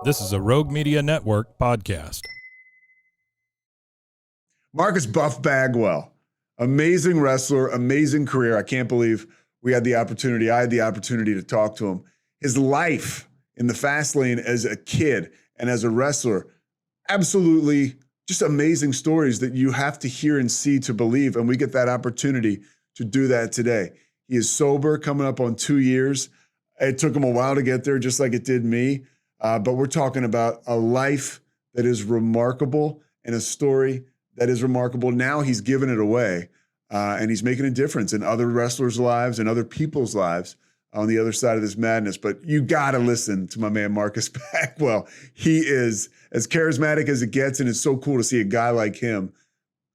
This is a Rogue Media Network podcast. Marcus Buff Bagwell, amazing wrestler, amazing career. I can't believe I had the opportunity to talk to him. His life in the fast lane as a kid and as a wrestler, absolutely just amazing stories that you have to hear and see to believe. And we get that opportunity to do that today. He is sober, coming up on 2 years. It took him a while to get there, just like it did me. But we're talking about a life that is remarkable and a story that is remarkable. Now he's giving it away, and he's making a difference in other wrestlers' lives and other people's lives on the other side of this madness. But you got to listen to my man, Marcus Bagwell. He is as charismatic as it gets, and it's so cool to see a guy like him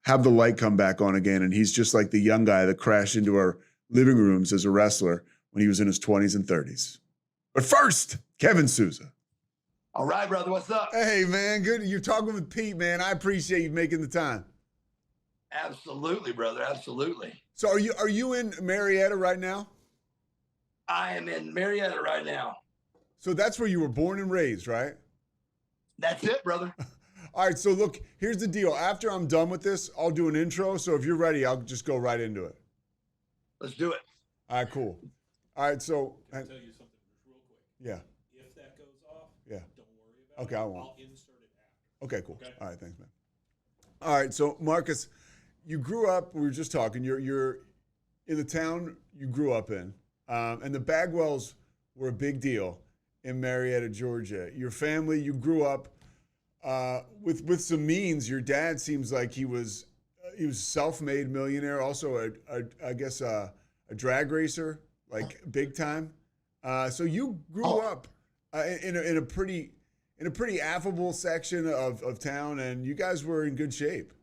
have the light come back on again. And he's just like the young guy that crashed into our living rooms as a wrestler when he was in his 20s and 30s. But first, Kevin Souza. All right, brother. What's up? Hey, man. Good. You're talking with Pete, man. I appreciate you making the time. Absolutely, brother. Absolutely. So are you in Marietta right now? I am in Marietta right now. So that's where you were born and raised, right? That's it, brother. All right. So look, here's the deal. After I'm done with this, I'll do an intro. So if you're ready, I'll just go right into it. Let's do it. All right, cool. All right. So Can I tell you something real quick? yeah. If that goes off, Yeah. don't worry about Okay, it. I won't. I'll insert it after. Okay, cool. Okay. All right, thanks, man. All right, so Marcus, you grew up. We were just talking. You're in the town you grew up in, and the Bagwells were a big deal in Marietta, Georgia. Your family, you grew up with some means. Your dad seems like he was self-made millionaire, also I guess a drag racer, like big time. So you grew up in a pretty affable section of town, and you guys were in good shape.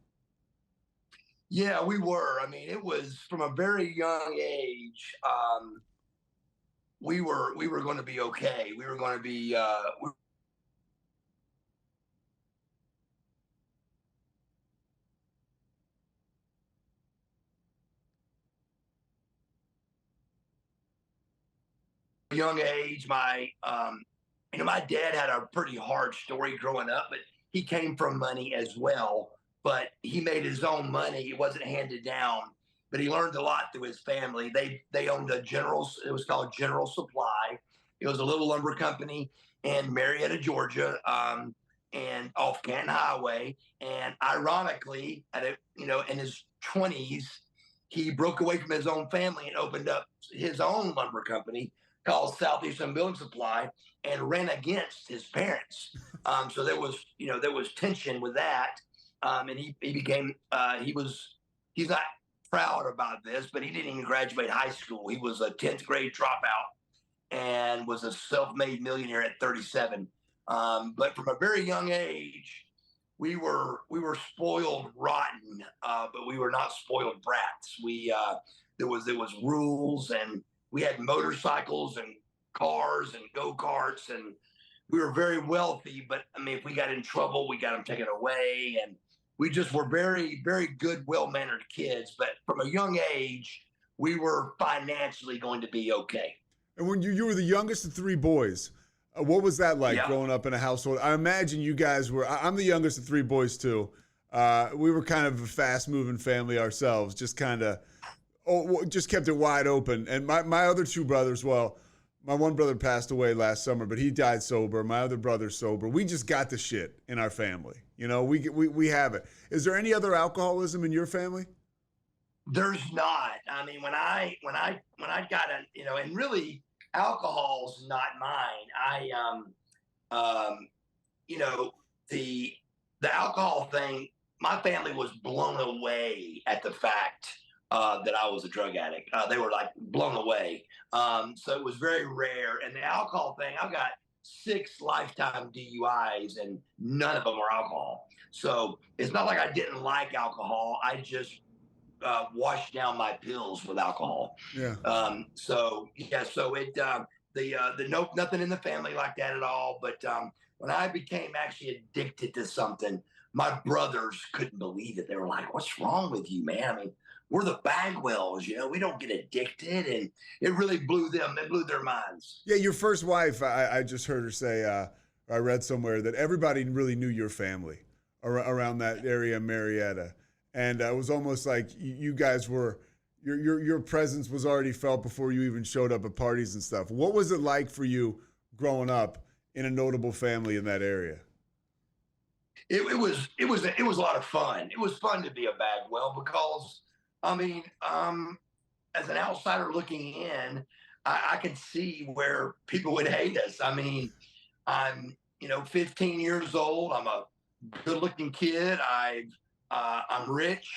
Yeah, we were. I mean, it was from a very young age. We were going to be okay. We were going to be. Young age, my dad had a pretty hard story growing up, but he came from money as well. But he made his own money. It wasn't handed down, but he learned a lot through his family. They owned it was called General Supply. It was a little lumber company in Marietta, Georgia, and off Canton Highway. And ironically, in his 20s, he broke away from his own family and opened up his own lumber company called Southeastern Building Supply, and ran against his parents. So there was tension with that. And he became, he's not proud about this, but he didn't even graduate high school. He was a 10th grade dropout and was a self-made millionaire at 37. But from a very young age, we were spoiled rotten, but we were not spoiled brats. There was rules, and we had motorcycles and cars and go-karts, and we were very wealthy. But I mean, if we got in trouble, we got them taken away, and we just were very, very good, well-mannered kids. But from a young age, we were financially going to be okay. And when you were the youngest of three boys, what was that like growing up in a household? I imagine you guys were. I'm the youngest of three boys too. We were kind of a fast-moving family ourselves. Just kind of. Just kept it wide open. And my other two brothers, well, my one brother passed away last summer, but he died sober. My other brother's sober. We just got the shit in our family. You know, we have it. Is there any other alcoholism in your family? There's not. I mean, when I got and really alcohol's not mine. The alcohol thing, my family was blown away at the fact that I was a drug addict. They were like blown away. So it was very rare. And the alcohol thing, I've got 6 lifetime DUIs and none of them were alcohol. So it's not like I didn't like alcohol. I just washed down my pills with alcohol. Yeah. So nothing in the family like that at all. But when I became actually addicted to something, my brothers couldn't believe it. They were like, "What's wrong with you, man? I mean, we're the Bagwells, we don't get addicted." And it really blew their minds. Yeah, your first wife, I just heard her say, I read somewhere that everybody really knew your family around that area, Marietta, and it was almost like you guys were your presence was already felt before you even showed up at parties and stuff. What was it like for you growing up in a notable family in that area? It was a lot of fun. It was fun to be a Bagwell because I mean, as an outsider looking in, I could see where people would hate us. I mean, I'm 15 years old. I'm a good-looking kid. I'm rich.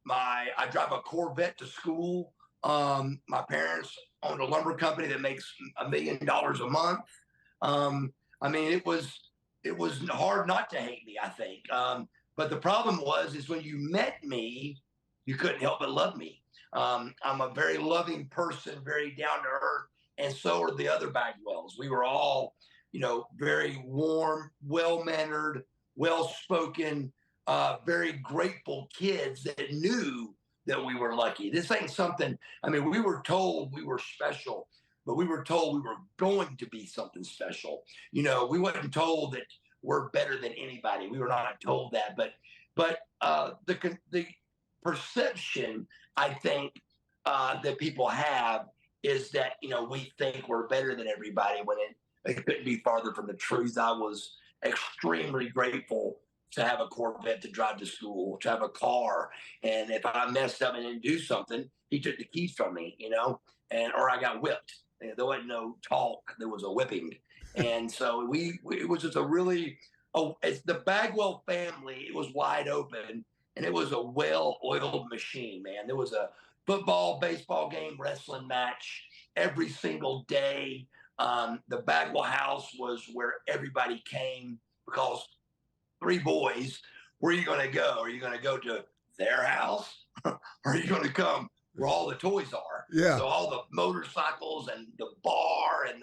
I drive a Corvette to school. My parents owned a lumber company that makes $1 million a month. I mean, it was hard not to hate me, I think. But the problem is when you met me, you couldn't help but love me. I'm a very loving person, very down to earth, and so are the other Bagwells. We were all, very warm, well mannered, well spoken, very grateful kids that knew that we were lucky. This ain't something. I mean, we were told we were special, but we were told we were going to be something special. We weren't told that we're better than anybody. We were not told that, but the perception I think that people have is that we think we're better than everybody when it couldn't be farther from the truth. I was extremely grateful to have a Corvette to drive to school, to have a car, and if I messed up and didn't do something, he took the keys from me, and or I got whipped. There wasn't no talk; there was a whipping, and so it was just a really it's the Bagwell family. It was wide open, and it was a well-oiled machine, man. There was a football, baseball game, wrestling match every single day. The Bagwell house was where everybody came because three boys. Where are you going to go? Are you going to go to their house, or are you going to come where all the toys are? Yeah. So all the motorcycles and the bar and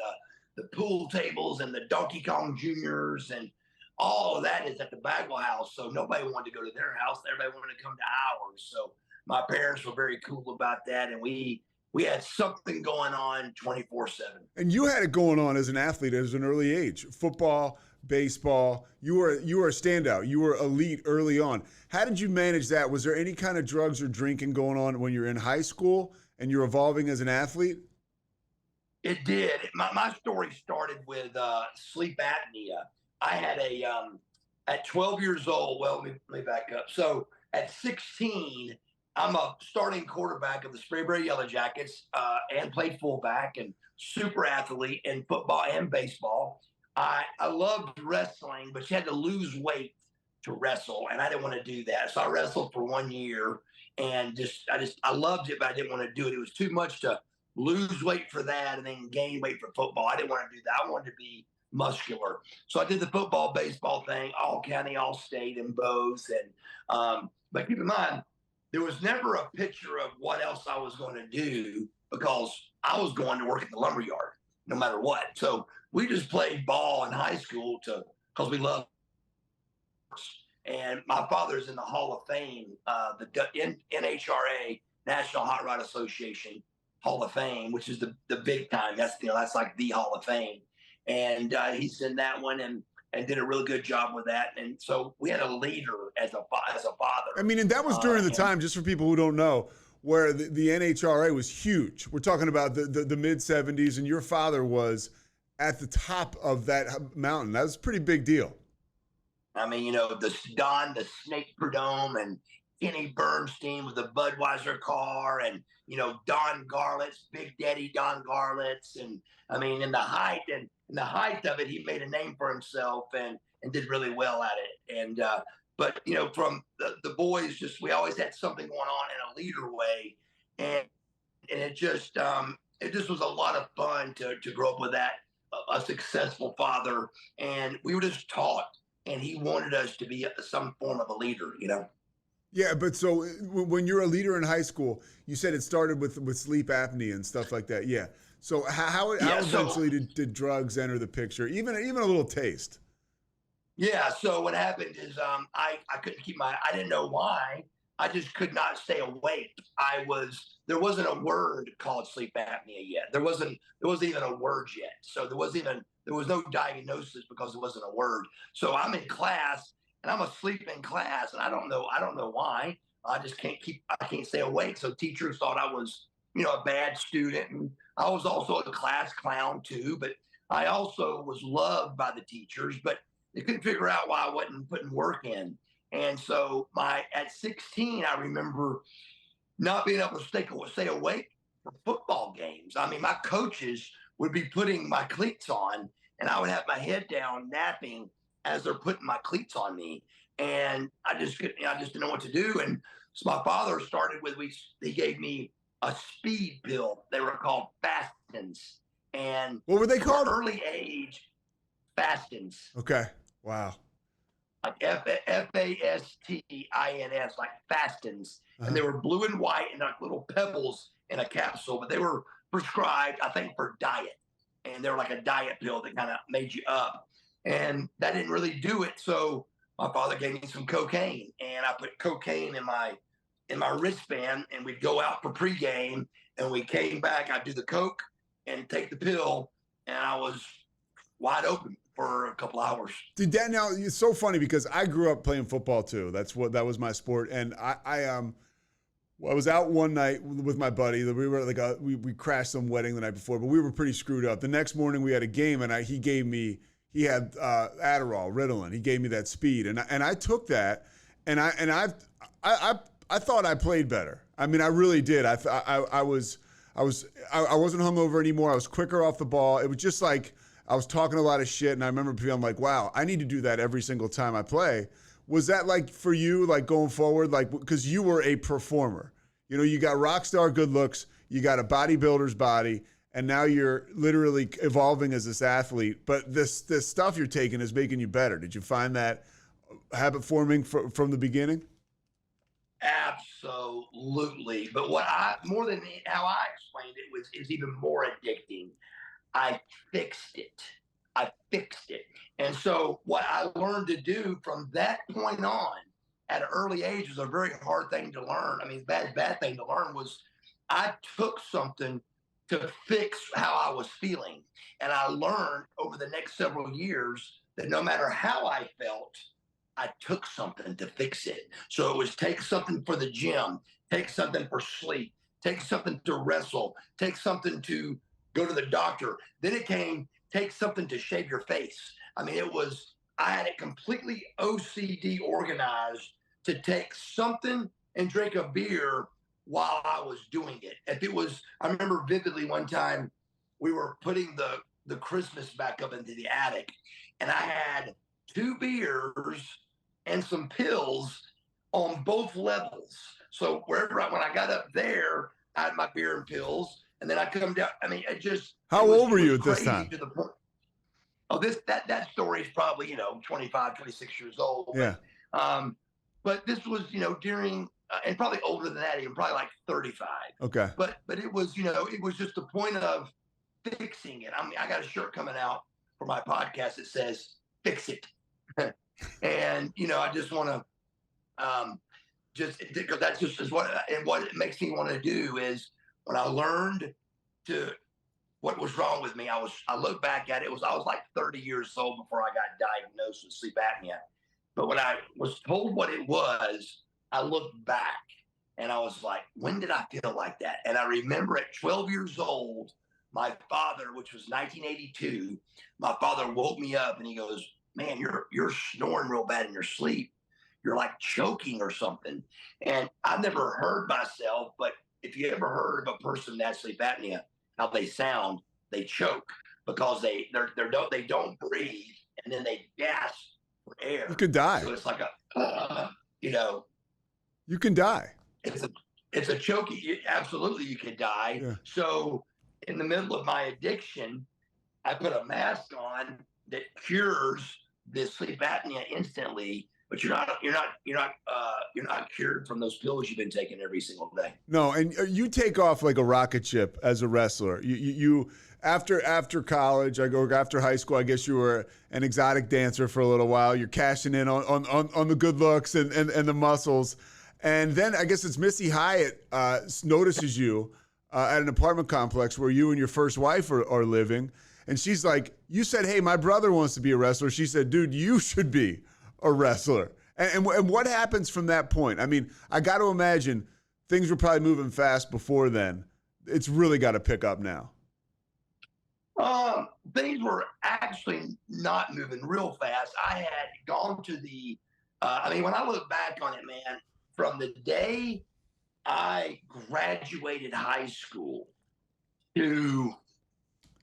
the pool tables and the Donkey Kong Juniors and all of that is at the Bagwell house. So nobody wanted to go to their house. Everybody wanted to come to ours. So my parents were very cool about that, and we had something going on 24/7. And you had it going on as an athlete at an early age. Football, baseball. You were a standout. You were elite early on. How did you manage that? Was there any kind of drugs or drinking going on when you're in high school and you're evolving as an athlete? It did. My story started with sleep apnea. I had at 12 years old. Well, let me back up. So at 16, I'm a starting quarterback of the Sprayberry Yellow Jackets and played fullback and super athlete in football and baseball. I loved wrestling, but you had to lose weight to wrestle, and I didn't want to do that. So I wrestled for 1 year, and I loved it, but I didn't want to do it. It was too much to lose weight for that and then gain weight for football. I didn't want to do that. I wanted to be muscular. So I did the football, baseball thing, all county, all state, in both. And but keep in mind, there was never a picture of what else I was going to do because I was going to work at the lumber yard no matter what. So we just played ball in high school because we loved. And my father's in the Hall of Fame, the NHRA, National Hot Rod Association Hall of Fame, which is the big time. That's like the Hall of Fame. And he's in that one and did a really good job with that. And so we had a leader as a father. I mean, and that was during the time, just for people who don't know, where the NHRA was huge. We're talking about the mid-'70s, and your father was at the top of that mountain. That was a pretty big deal. I mean, the Snake Prudhomme and Kenny Bernstein with the Budweiser car, and Don Garlett's Big Daddy Don Garlett's, and I mean, in the height of it, he made a name for himself and did really well at it. And but from the boys, we always had something going on in a leader way, and it just was a lot of fun to grow up with that, a successful father, and we were just taught. And he wanted us to be some form of a leader, Yeah, but so when you're a leader in high school, you said it started with sleep apnea and stuff like that. Yeah. So how eventually did drugs enter the picture? Even a little taste. Yeah. So what happened is I couldn't keep I didn't know why, I just could not stay awake. There wasn't a word called sleep apnea yet. There wasn't even a word yet. So there was no diagnosis because there wasn't a word. So I'm in class and I'm asleep in class and I don't know why. I can't stay awake. So teachers thought I was, a bad student. And I was also a class clown too, but I also was loved by the teachers, but they couldn't figure out why I wasn't putting work in. And so at 16, I remember not being able to stay awake for football games. I mean, my coaches would be putting my cleats on, and I would have my head down napping as they're putting my cleats on me. And I just didn't know what to do. And so my father started he gave me a speed pill. They were called Fastins. And what were they called? Early age Fastins. Okay. Wow. Like Fastins, like Fastins. Uh-huh. And they were blue and white and like little pebbles in a capsule, but they were prescribed, I think, for diet. And they were like a diet pill that kind of made you up. And that didn't really do it. So my father gave me some cocaine, and I put cocaine in my wristband, and we'd go out for pregame, and we came back, I'd do the coke and take the pill, and I was wide open for a couple hours. Dude, that now it's so funny because I grew up playing football too. That was my sport, and I was out one night with my buddy. We were like we crashed some wedding the night before, but we were pretty screwed up. The next morning we had a game, and he had Adderall, Ritalin. He gave me that speed, and I took that, and I thought I played better. I mean, I really did. I wasn't hungover anymore. I was quicker off the ball. It was just like I was talking a lot of shit, and I remember feeling like, wow, I need to do that every single time I play. Was that like for you, like going forward, like because you were a performer? You got rock star good looks, you got a bodybuilder's body, and now you're literally evolving as this athlete. But this stuff you're taking is making you better. Did you find that habit forming from the beginning? Absolutely. But more than how I explained it is even more addicting. I fixed it. And so what I learned to do from that point on at an early age was a very hard thing to learn. I mean, bad thing to learn was I took something to fix how I was feeling. And I learned over the next several years that no matter how I felt, I took something to fix it. So it was take something for the gym, take something for sleep, take something to wrestle, take something to go to the doctor. Then it came, take something to shave your face. I mean, I had it completely OCD organized to take something and drink a beer while I was doing it. I remember vividly one time we were putting the Christmas back up into the attic, and I had 2 beers and some pills on both levels. So when I got up there, I had my beer and pills, and then I come down. I mean, How old were you at this time? To the point. Oh, that story is probably 25, 26 years old. Yeah. But this was during and probably older than that, even probably like 35. Okay. But it was it was just the point of fixing it. I mean, I got a shirt coming out for my podcast that says "Fix It," and I just want to because that's just is what it makes me want to do is when I learned what was wrong with me. I look back at it, I was like 30 years old before I got diagnosed with sleep apnea. But when I was told what it was, I looked back and I was like, when did I feel like that? And I remember at 12 years old, my father, which was 1982, my father woke me up and he goes, man, you're snoring real bad in your sleep. You're like choking or something. And I've never heard myself, but if you ever heard of a person that has sleep apnea, how they sound, they choke because they don't breathe and then they gasp for air. You could die. So it's like you can die. It's a choking. Absolutely, you could die. Yeah. So in the middle of my addiction, I put a mask on that cures this sleep apnea instantly. But you're not cured from those pills you've been taking every single day. No, and you take off like a rocket ship as a wrestler. You after college, after high school, I guess you were an exotic dancer for a little while. You're cashing in on the good looks and the muscles. And then I guess it's Missy Hyatt notices you at an apartment complex where you and your first wife are living. And she's like, you said, hey, my brother wants to be a wrestler. She said, dude, you should be a wrestler. And what happens from that point? I mean, I got to imagine things were probably moving fast before then. It's really got to pick up now. Things were actually not moving real fast. I had gone to when I look back on it, man, from the day I graduated high school to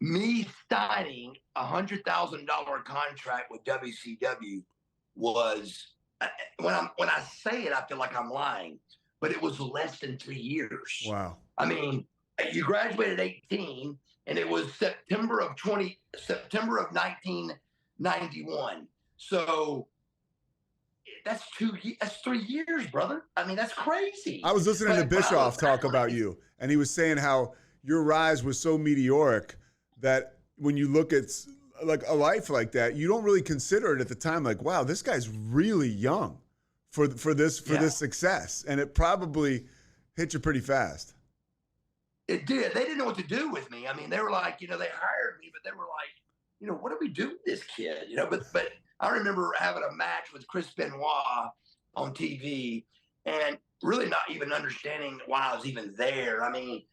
me signing $100,000 contract with WCW was, when I say it, I feel like I'm lying, but it was less than 3 years. Wow. I mean, you graduated at 18, and it was September of 1991. So that's 3 years, brother. I mean, that's crazy. I was listening to Bischoff talk about you, and he was saying how your rise was so meteoric that when you look at like a life like that, you don't really consider it at the time. Like, wow, this guy's really young for this success, and it probably hit you pretty fast. It did. They didn't know what to do with me. I mean, they were like, they hired me, but they were like, what do we do with this kid? But I remember having a match with Chris Benoit on TV and really not even understanding why I was even there. I mean,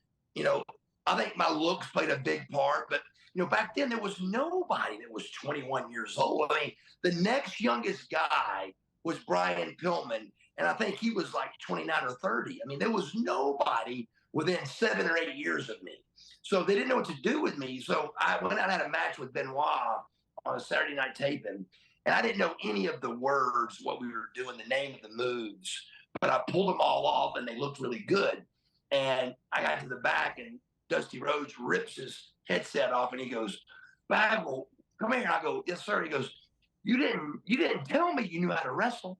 I think my looks played a big part, but back then there was nobody that was 21 years old. I mean, the next youngest guy was Brian Pillman, and I think he was like 29 or 30. I mean, there was nobody within 7 or 8 years of me. So they didn't know what to do with me. So I went out and had a match with Benoit on a Saturday night taping, and I didn't know any of the words, what we were doing, the name of the moves, but I pulled them all off and they looked really good. And I got to the back and Dusty Rhodes rips his headset off and he goes, Bagwell, come here. And I go, yes, sir. He goes, you didn't tell me you knew how to wrestle.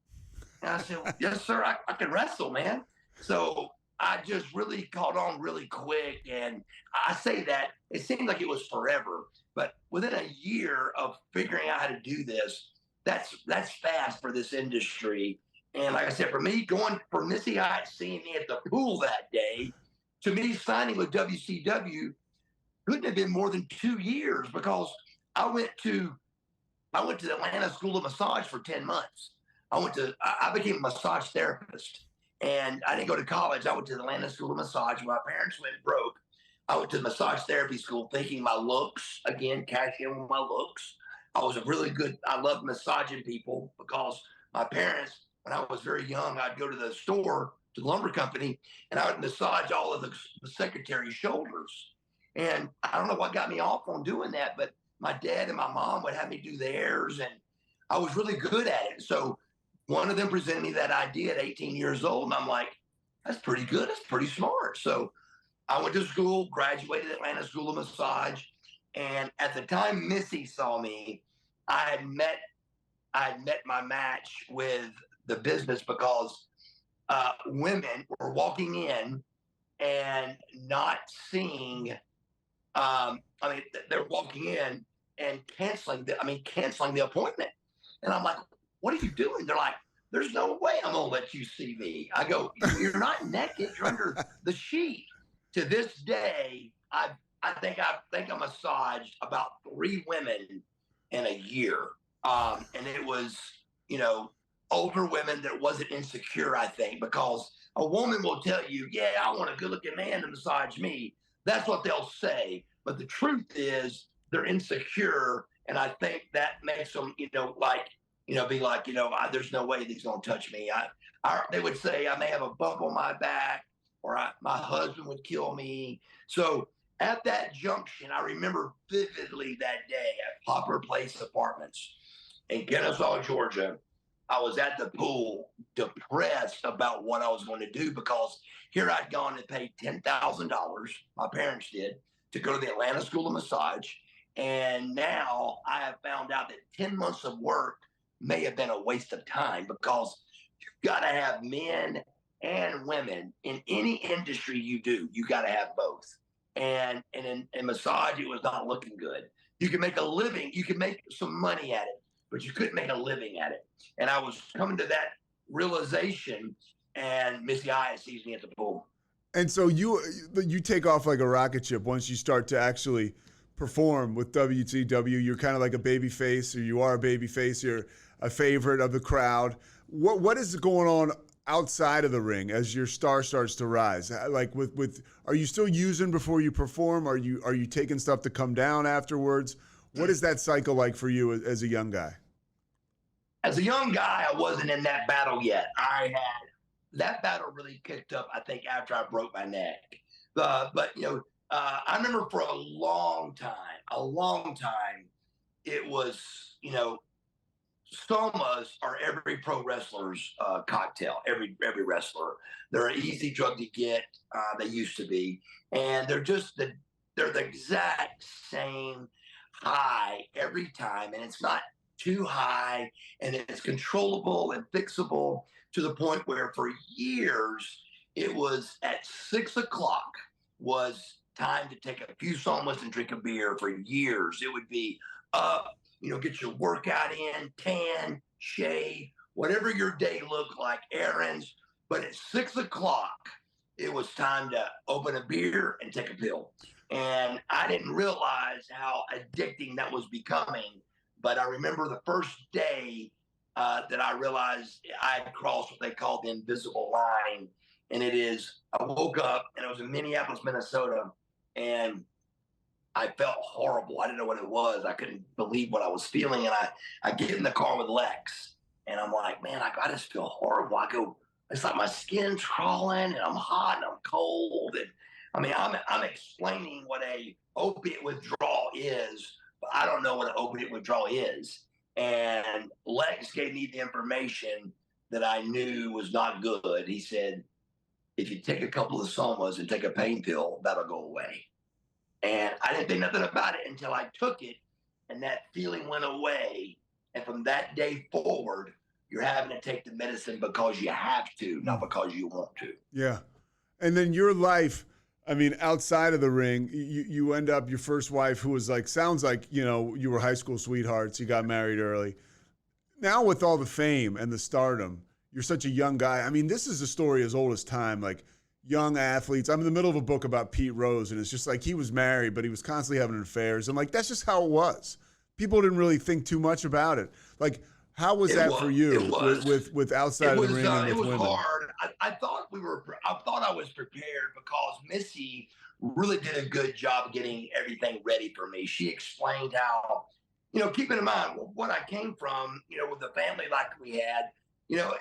And I said, yes, sir, I can wrestle, man. So I just really caught on really quick. And I say that it seemed like it was forever, but within a year of figuring out how to do this, that's fast for this industry. And like I said, for me, going for Missy Hyatt seeing me at the pool that day to me signing with WCW couldn't have been more than 2 years, because I went to the Atlanta School of Massage for 10 months. I became a massage therapist, and I didn't go to college. I went to the Atlanta School of Massage. My parents went broke. I went to the massage therapy school thinking my looks, again, cash in with my looks. I loved massaging people because my parents, when I was very young, I'd go to the store, to the lumber company, and I would massage all of the secretary's shoulders. And I don't know what got me off on doing that, but my dad and my mom would have me do theirs, and I was really good at it. So one of them presented me that idea at 18 years old, and I'm like, that's pretty good. That's pretty smart. So I went to school, graduated Atlanta School of Massage, and at the time Missy saw me, I had met my match with the business, because women were walking in and not seeing. They're walking in and canceling the appointment. And I'm like, what are you doing? They're like, there's no way I'm going to let you see me. I go, you're not naked. You're under the sheet. To this day, I think I massaged about 3 women in a year. And it was, older women that wasn't insecure, I think, because a woman will tell you, yeah, I want a good looking man to massage me. That's what they'll say. But the truth is they're insecure. And I think that makes them, be like, there's no way he's going to touch me. They would say I may have a bump on my back, or my husband would kill me. So at that junction, I remember vividly that day at Poplar Place Apartments in Kennesaw, Georgia. I was at the pool depressed about what I was going to do, because here I'd gone and paid $10,000, my parents did, to go to the Atlanta School of Massage. And now I have found out that 10 months of work may have been a waste of time, because you've got to have men and women in any industry you do. You got to have both. And in massage, it was not looking good. You can make a living. You can make some money at it, but you couldn't make a living at it. And I was coming to that realization and Missy Hyatt sees me at the pool. And so you take off like a rocket ship once you start to actually perform with WCW. You're kind of like a baby face, or you are a baby face. You're a favorite of the crowd. What is going on outside of the ring as your star starts to rise? Like with are you still using before you perform? Are you taking stuff to come down afterwards? What is that cycle like for you as a young guy? As a young guy, I wasn't in that battle yet. That battle really kicked up, I think, after I broke my neck. But I remember for a long time, it was, somas are every pro wrestler's cocktail. Every wrestler, they're an easy drug to get. They used to be, and they're the exact same high every time, and it's not too high, and it's controllable and fixable to the point where for years it was at 6 o'clock was time to take a few somas and drink a beer. For years it would be get your workout in, tan, shave, whatever your day looked like, errands. But at 6 o'clock, it was time to open a beer and take a pill. And I didn't realize how addicting that was becoming. But I remember the first day that I realized I had crossed what they called the invisible line. And I woke up and it was in Minneapolis, Minnesota. And I felt horrible. I didn't know what it was. I couldn't believe what I was feeling. And I get in the car with Lex and I'm like, man, I just feel horrible. I go, it's like my skin's crawling and I'm hot and I'm cold. And I mean, I'm explaining what a opiate withdrawal is, but I don't know what an opiate withdrawal is. And Lex gave me the information that I knew was not good. He said, if you take a couple of somas and take a pain pill, that'll go away. And I didn't think nothing about it until I took it and that feeling went away. And from that day forward, you're having to take the medicine because you have to, not because you want to. Yeah. And then your life, I mean, outside of the ring, you end up your first wife, who was like, sounds like, you were high school sweethearts. You got married early. Now with all the fame and the stardom, you're such a young guy. I mean, this is a story as old as time, like young athletes. I'm in the middle of a book about Pete Rose, and it's just like he was married, but he was constantly having affairs. And like, that's just how it was. People didn't really think too much about it. Like, how was that for you with outside of the ring and with women? It was hard. I thought I was prepared because Missy really did a good job getting everything ready for me. She explained how, keeping in mind what I came from, with the family like we had,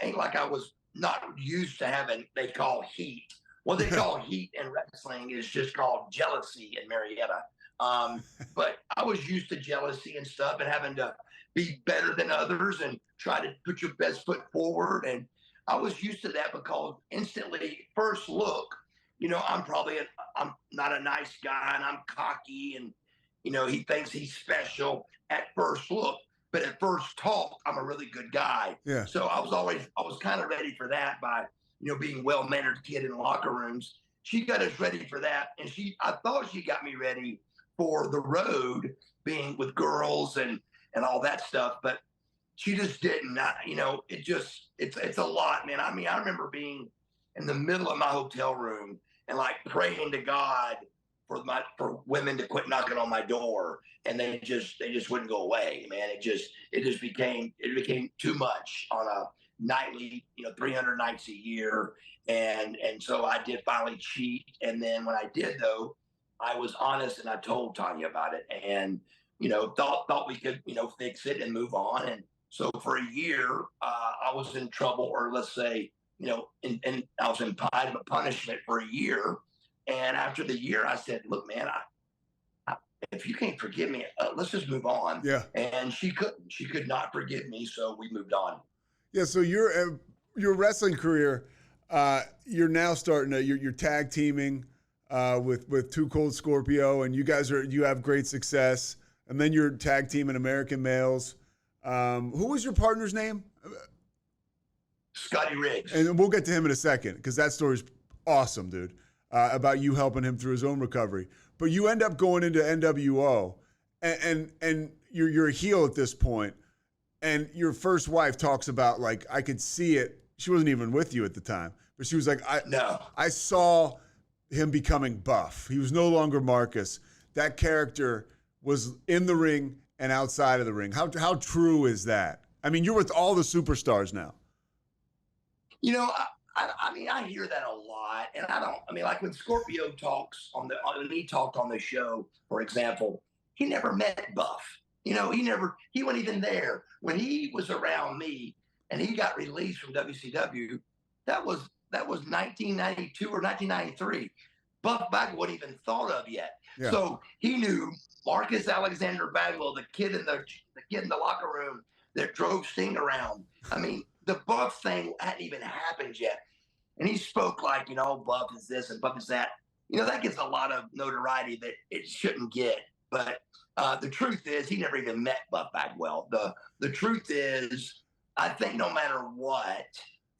ain't like I was not used to having, they call heat. What they call heat in wrestling is just called jealousy in Marietta. But I was used to jealousy and stuff and having to be better than others and try to put your best foot forward. And I was used to that because instantly, first look, I'm not a nice guy and I'm cocky and, he thinks he's special at first look. But at first talk, I'm a really good guy. Yeah. So I was kind of ready for that by, being well-mannered kid in locker rooms. She got us ready for that. And I thought she got me ready for the road, being with girls and all that stuff. But she just didn't. It's a lot, man. I mean, I remember being in the middle of my hotel room and like praying to God for women to quit knocking on my door, and they just wouldn't go away, man. It became too much on a nightly, 300 nights a year, and so I did finally cheat. And then when I did, though, I was honest and I told Tanya about it, and thought we could fix it and move on. And so for a year, I was in trouble, or let's say, and I was in punishment for a year. And after the year, I said, look, man, if you can't forgive me, let's just move on. Yeah. And she couldn't. She could not forgive me, so we moved on. Yeah, so your wrestling career, you're now starting to, you're tag teaming with Too Cold Scorpio, and you have great success. And then you're tag teaming American Males. Who was your partner's name? Scotty Riggs. And we'll get to him in a second, because that story's awesome, dude. About you helping him through his own recovery. But you end up going into NWO, and you're a heel at this point, and your first wife talks about, like, I could see it she wasn't even with you at the time, but she was like, No. I saw him becoming buff. He was no longer Marcus. That character was in the ring and outside of the ring. How true is that? I mean, you're with all the superstars now. You know, I mean, I hear that a lot, and I mean, like when Scorpio talks when he talked on the show, for example, he never met Buff. You know, he wasn't even there when he was around me, and he got released from WCW. That was 1992 or 1993. Buff Bagwell wasn't even thought of yet, Yeah. so he knew Marcus Alexander Bagwell, the kid in the locker room that drove Sting around. I mean, the Buff thing hadn't even happened yet. And he spoke like, Buff is this and Buff is that. That gets a lot of notoriety that it shouldn't get. But the truth is, he never even met Buff Bagwell. The truth is, I think no matter what,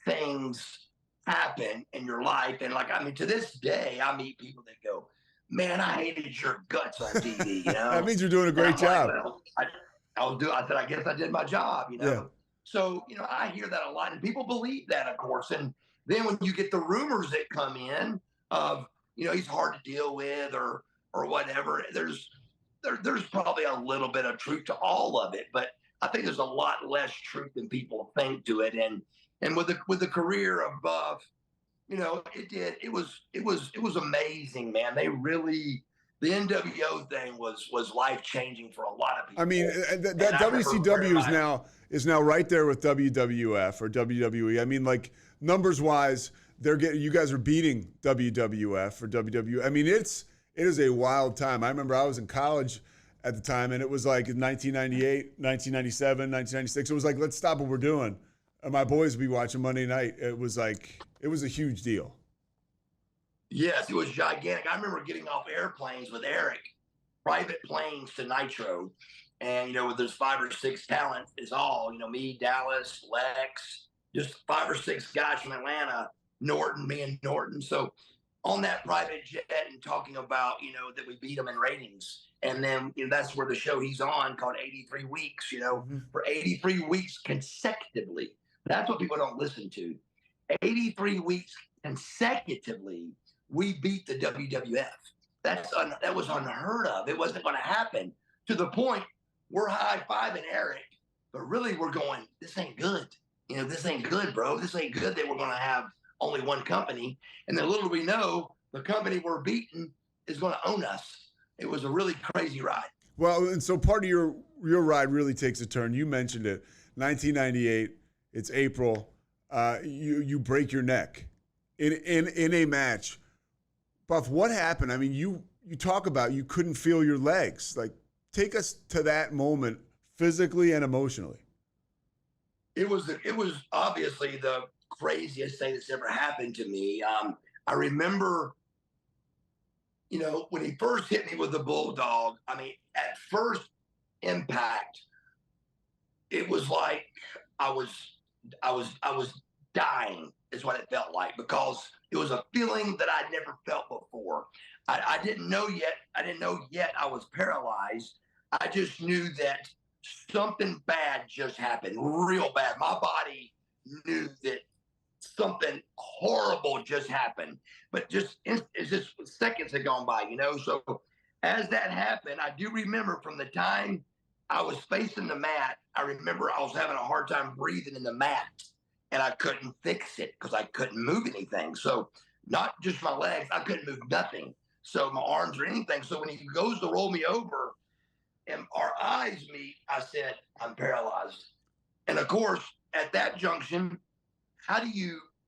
things happen in your life. And to this day, I meet people that go, man, I hated your guts on TV. That means you're doing a great job. Like, well, I said, I guess I did my job, Yeah. So, I hear that a lot, and people believe that, of course. And then when you get the rumors that come in of, he's hard to deal with or whatever, there's probably a little bit of truth to all of it, but I think there's a lot less truth than people think to it. And with the career of Buff, it was amazing, man. The NWO thing was life changing for a lot of people. I mean, that WCW is now right there with WWF or WWE. I mean, like numbers wise, you guys are beating WWF or WWE. I mean, it is a wild time. I remember I was in college at the time, and it was like in 1998, 1997, 1996. It was like, let's stop what we're doing. And my boys would be watching Monday night. It was a huge deal. Yes, it was gigantic. I remember getting off airplanes with Eric, private planes to Nitro. And, there's 5 or 6 talent is all, me, Dallas, Lex, just 5 or 6 guys from Atlanta, me and Norton. So on that private jet and talking about, that we beat them in ratings. And then that's where the show he's on called 83 Weeks, for 83 weeks consecutively. That's what people don't listen to. 83 weeks consecutively, we beat the WWF. That was unheard of. It wasn't going to happen, to the point we're high-fiving Eric, but really we're going, this ain't good. This ain't good, bro. This ain't good that we're going to have only one company. And then little do we know, the company we're beating is going to own us. It was a really crazy ride. Well, and so part of your ride really takes a turn. You mentioned it, 1998. It's April. You break your neck in a match. Buff, what happened? I mean, you talk about you couldn't feel your legs. Like, take us to that moment physically and emotionally. It was obviously the craziest thing that's ever happened to me. I remember, when he first hit me with the bulldog. I mean, at first impact, it was like I was dying, is what it felt like, because it was a feeling that I'd never felt before. I didn't know yet I was paralyzed. I just knew that something bad just happened, real bad. My body knew that something horrible just happened, but it's just seconds had gone by, So as that happened, I do remember from the time I was facing the mat, I remember I was having a hard time breathing in the mat, and I couldn't fix it because I couldn't move anything. So not just my legs, I couldn't move nothing. So my arms or anything. So when he goes to roll me over and our eyes meet, I said, I'm paralyzed. And of course, at that junction,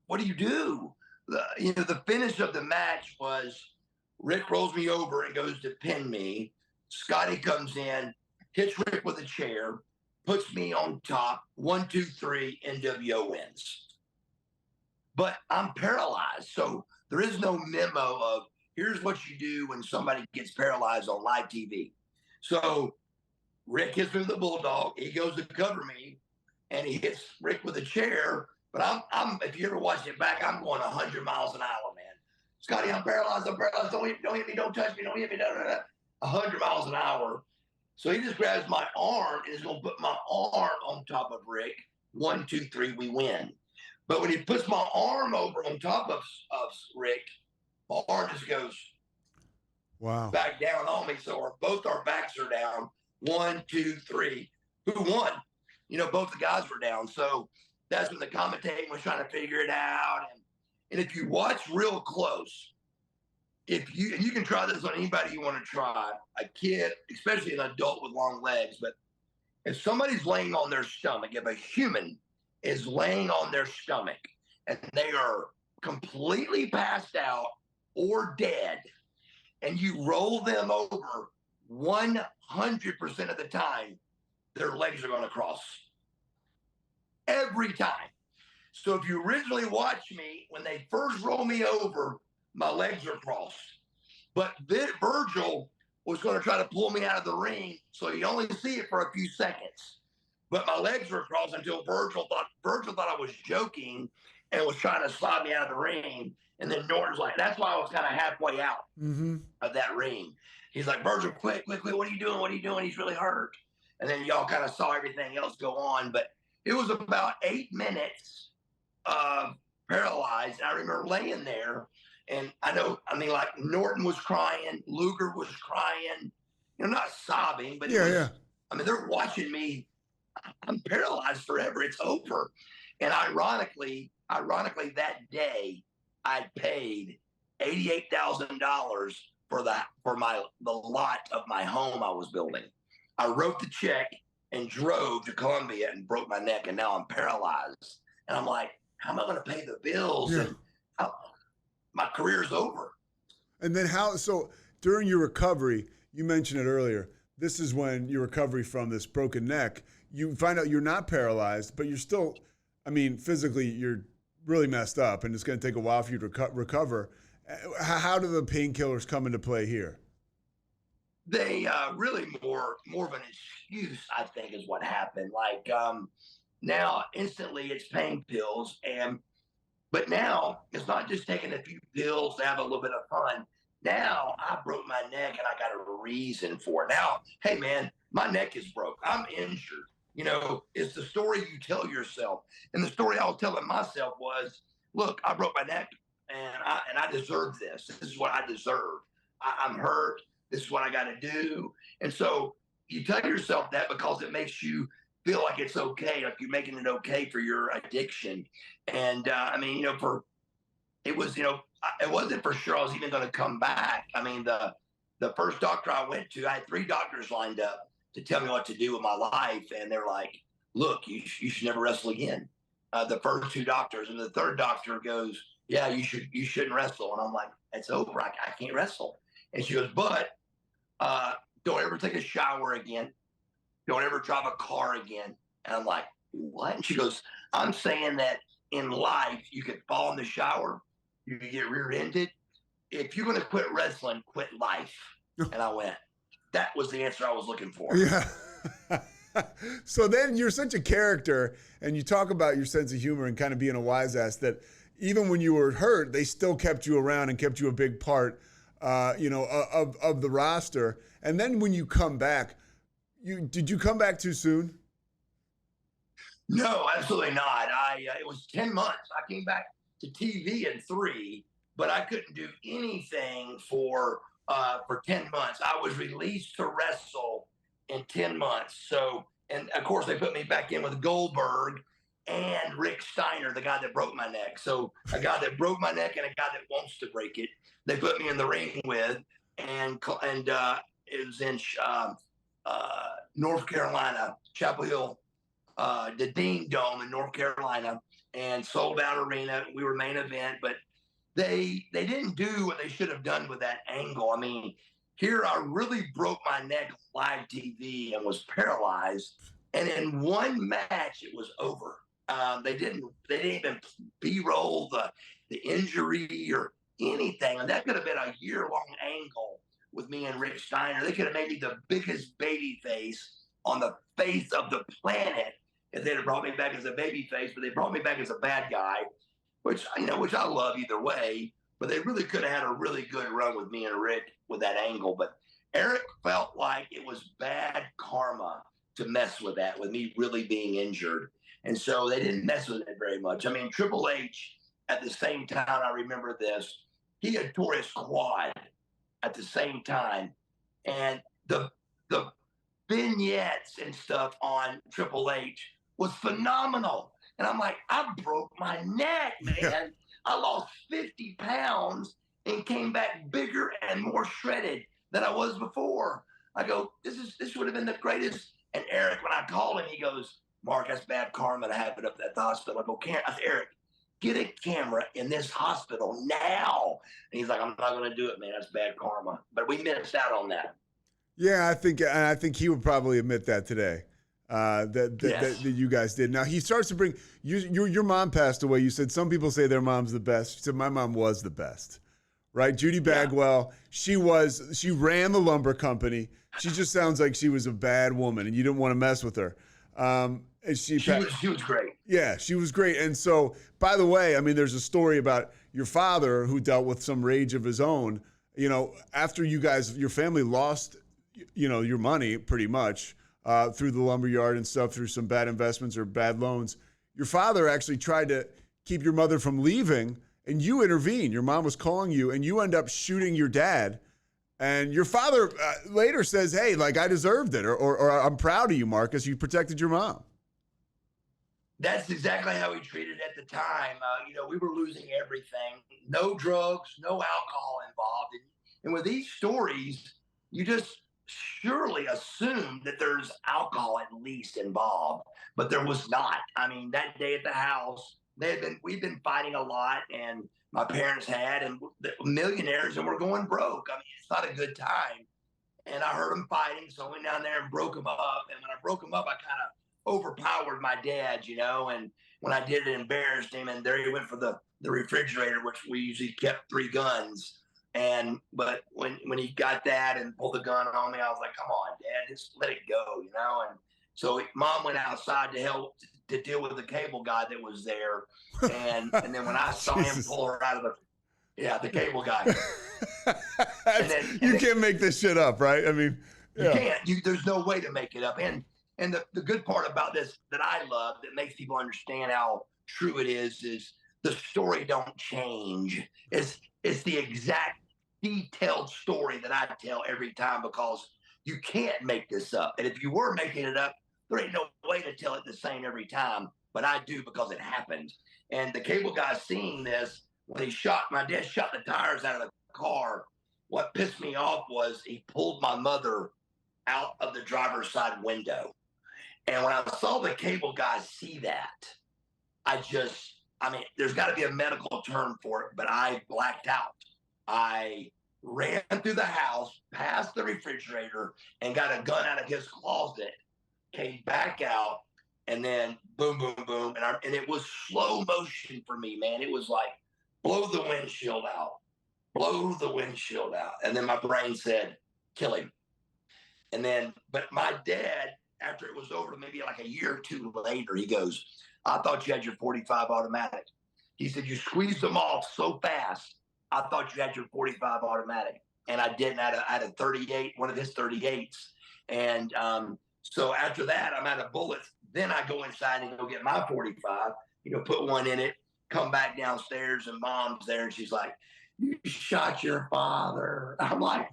what do you do? The finish of the match was Rick rolls me over and goes to pin me. Scotty comes in, hits Rick with a chair, puts me on top. 1, 2, 3, NWO wins. But I'm paralyzed. So there is no memo of here's what you do when somebody gets paralyzed on live TV. So Rick hits me with the bulldog. He goes to cover me, and he hits Rick with a chair. But I'm if you ever watch it back, I'm going 100 miles an hour, man. Scotty, I'm paralyzed. Don't hit me. Don't touch me. Don't hit me. 100 miles an hour. So he just grabs my arm and is going to put my arm on top of Rick. 1, 2, 3, we win. But when he puts my arm over on top of Rick, my arm just goes Wow. back down on me. So both our backs are down. 1, 2, 3. Who won? Both the guys were down. So that's when the commentating was trying to figure it out. And if you watch real close, and you can try this on anybody you want to try, a kid, especially an adult with long legs, but if somebody's laying on their stomach, if a human is laying on their stomach and they are completely passed out or dead, and you roll them over 100% of the time, their legs are going to cross. Every time. So if you originally watch me, when they first roll me over, my legs are crossed. But Virgil was going to try to pull me out of the ring, so you only see it for a few seconds. But my legs were crossed until Virgil thought I was joking and was trying to slide me out of the ring. And then Norton's like, that's why I was kind of halfway out of that ring. He's like, Virgil, quick, what are you doing? What are you doing? He's really hurt. And then y'all kind of saw everything else go on. But it was about 8 minutes paralyzed. I remember laying there, and like Norton was crying, Luger was crying, not sobbing, but they're watching me. I'm paralyzed forever. It's over. And ironically, that day I paid $88,000 for the lot of my home I was building. I wrote the check and drove to Columbia and broke my neck, and now I'm paralyzed. And I'm like, how am I going to pay the bills? Yeah. And my career's over. And then so during your recovery, you mentioned it earlier, this is when your recovery from this broken neck, you find out you're not paralyzed, but you're still, physically you're really messed up, and it's going to take a while for you to recover. How do the painkillers come into play here? They really more of an excuse, I think, is what happened. Like now, instantly, it's pain pills, but now it's not just taking a few pills to have a little bit of fun. Now I broke my neck, and I got a reason for it. Now, hey man, my neck is broke. I'm injured. It's the story you tell yourself, and the story I was telling myself was, look, I broke my neck, and I deserve this. This is what I deserve. I'm hurt. This is what I got to do. And so you tell yourself that because it makes you feel like it's okay, like you're making it okay for your addiction. And it wasn't for sure I was even going to come back. The first doctor I went to, I had 3 doctors lined up to tell me what to do with my life. And they're like, look, you should never wrestle again. The first 2 doctors, and the third doctor goes, yeah, you shouldn't wrestle. And I'm like, it's over. I can't wrestle. And she goes, but don't ever take a shower again. Don't ever drive a car again. And I'm like, what? And she goes, I'm saying that in life, you could fall in the shower, you could get rear-ended. If you're going to quit wrestling, quit life. And I went, that was the answer I was looking for. Yeah. So then you're such a character, and you talk about your sense of humor and kind of being a wise ass, that even when you were hurt, they still kept you around and kept you a big part of the roster. And then when you come back, did you come back too soon? No, absolutely not. It was 10 months. I came back to TV in 3, but I couldn't do anything for 10 months. I was released to wrestle in 10 months. So, and of course they put me back in with Goldberg and Rick Steiner, the guy that broke my neck. So a guy that broke my neck and a guy that wants to break it, they put me in the ring with, and it was in North Carolina, Chapel Hill, the Dean Dome in North Carolina, and sold out arena. We were main event, but they didn't do what they should have done with that angle. Here I really broke my neck live TV and was paralyzed. And in one match, it was over. They didn't even B-roll the injury or anything. And that could have been a year-long angle with me and Rick Steiner. They could have made me the biggest baby face on the face of the planet if they'd have brought me back as a baby face, but they brought me back as a bad guy, which I love either way. But they really could have had a really good run with me and Rick with that angle. But Eric felt like it was bad karma to mess with that, with me really being injured. And so they didn't mess with it very much. I mean, Triple H, at the same time, I remember this, he had tore his quad at the same time. And the vignettes and stuff on Triple H was phenomenal. And I'm like, I broke my neck, man. I lost 50 pounds and came back bigger and more shredded than I was before. I go, this would have been the greatest. And Eric, when I called him, he goes, Mark, that's bad karma to have it up at the hospital. I go, I said, Eric, get a camera in this hospital now. And he's like, I'm not going to do it, man. That's bad karma. But we missed out on that. Yeah, I think he would probably admit that today. That you guys did. Now he starts to bring your mom passed away. You said some people say their mom's the best. She said my mom was the best, right? Judy Bagwell. Yeah. She ran the lumber company. She just sounds like she was a bad woman, and you didn't want to mess with her. And she was great. Yeah, she was great. And so, by the way, I mean, there's a story about your father who dealt with some rage of his own. You know, after your family lost, your money pretty much. Through the lumberyard and stuff, through some bad investments or bad loans. Your father actually tried to keep your mother from leaving, and you intervened. Your mom was calling you, and you end up shooting your dad. And your father later says, hey, like, I deserved it, or I'm proud of you, Marcus. You protected your mom. That's exactly how he treated it at the time. We were losing everything. No drugs, no alcohol involved. And with these stories, you just surely assume that there's alcohol at least involved, but there was not. I mean, that day at the house, we've been fighting a lot, and my parents had, and the millionaires, and we're going broke. I mean, it's not a good time. And I heard them fighting, so I went down there and broke them up. And when I broke them up, I kind of overpowered my dad, and when I did it, embarrassed him, and there he went for the refrigerator, which we usually kept 3 guns. But when he got that and pulled the gun on me, I was like, come on, Dad, just let it go, And so Mom went outside to help to deal with the cable guy that was there. And then when I saw him pull her out of the cable guy. You can't make this shit up, right? I mean, you can't. There's no way to make it up. And the good part about this that I love that makes people understand how true it is the story don't change. It's the exact detailed story that I tell every time, because you can't make this up. And if you were making it up, there ain't no way to tell it the same every time. But I do, because it happened. And the cable guy seeing this, when my dad shot the tires out of the car, what pissed me off was he pulled my mother out of the driver's side window. And when I saw the cable guy see that, there's got to be a medical term for it, but I blacked out. I ran through the house, past the refrigerator, and got a gun out of his closet, came back out, and then boom, boom, boom. And it was slow motion for me, man. It was like, blow the windshield out. And then my brain said, kill him. And then, but my dad, after it was over, maybe like a year or 2 later, he goes, I thought you had your 45 automatic. He said, you squeezed them off so fast, I thought you had your 45 automatic. And I didn't. I had a 38, one of his 38s. And so after that, I'm out of bullets. Then I go inside and go get my 45, put one in it, come back downstairs, and Mom's there. And she's like, you shot your father. I'm like,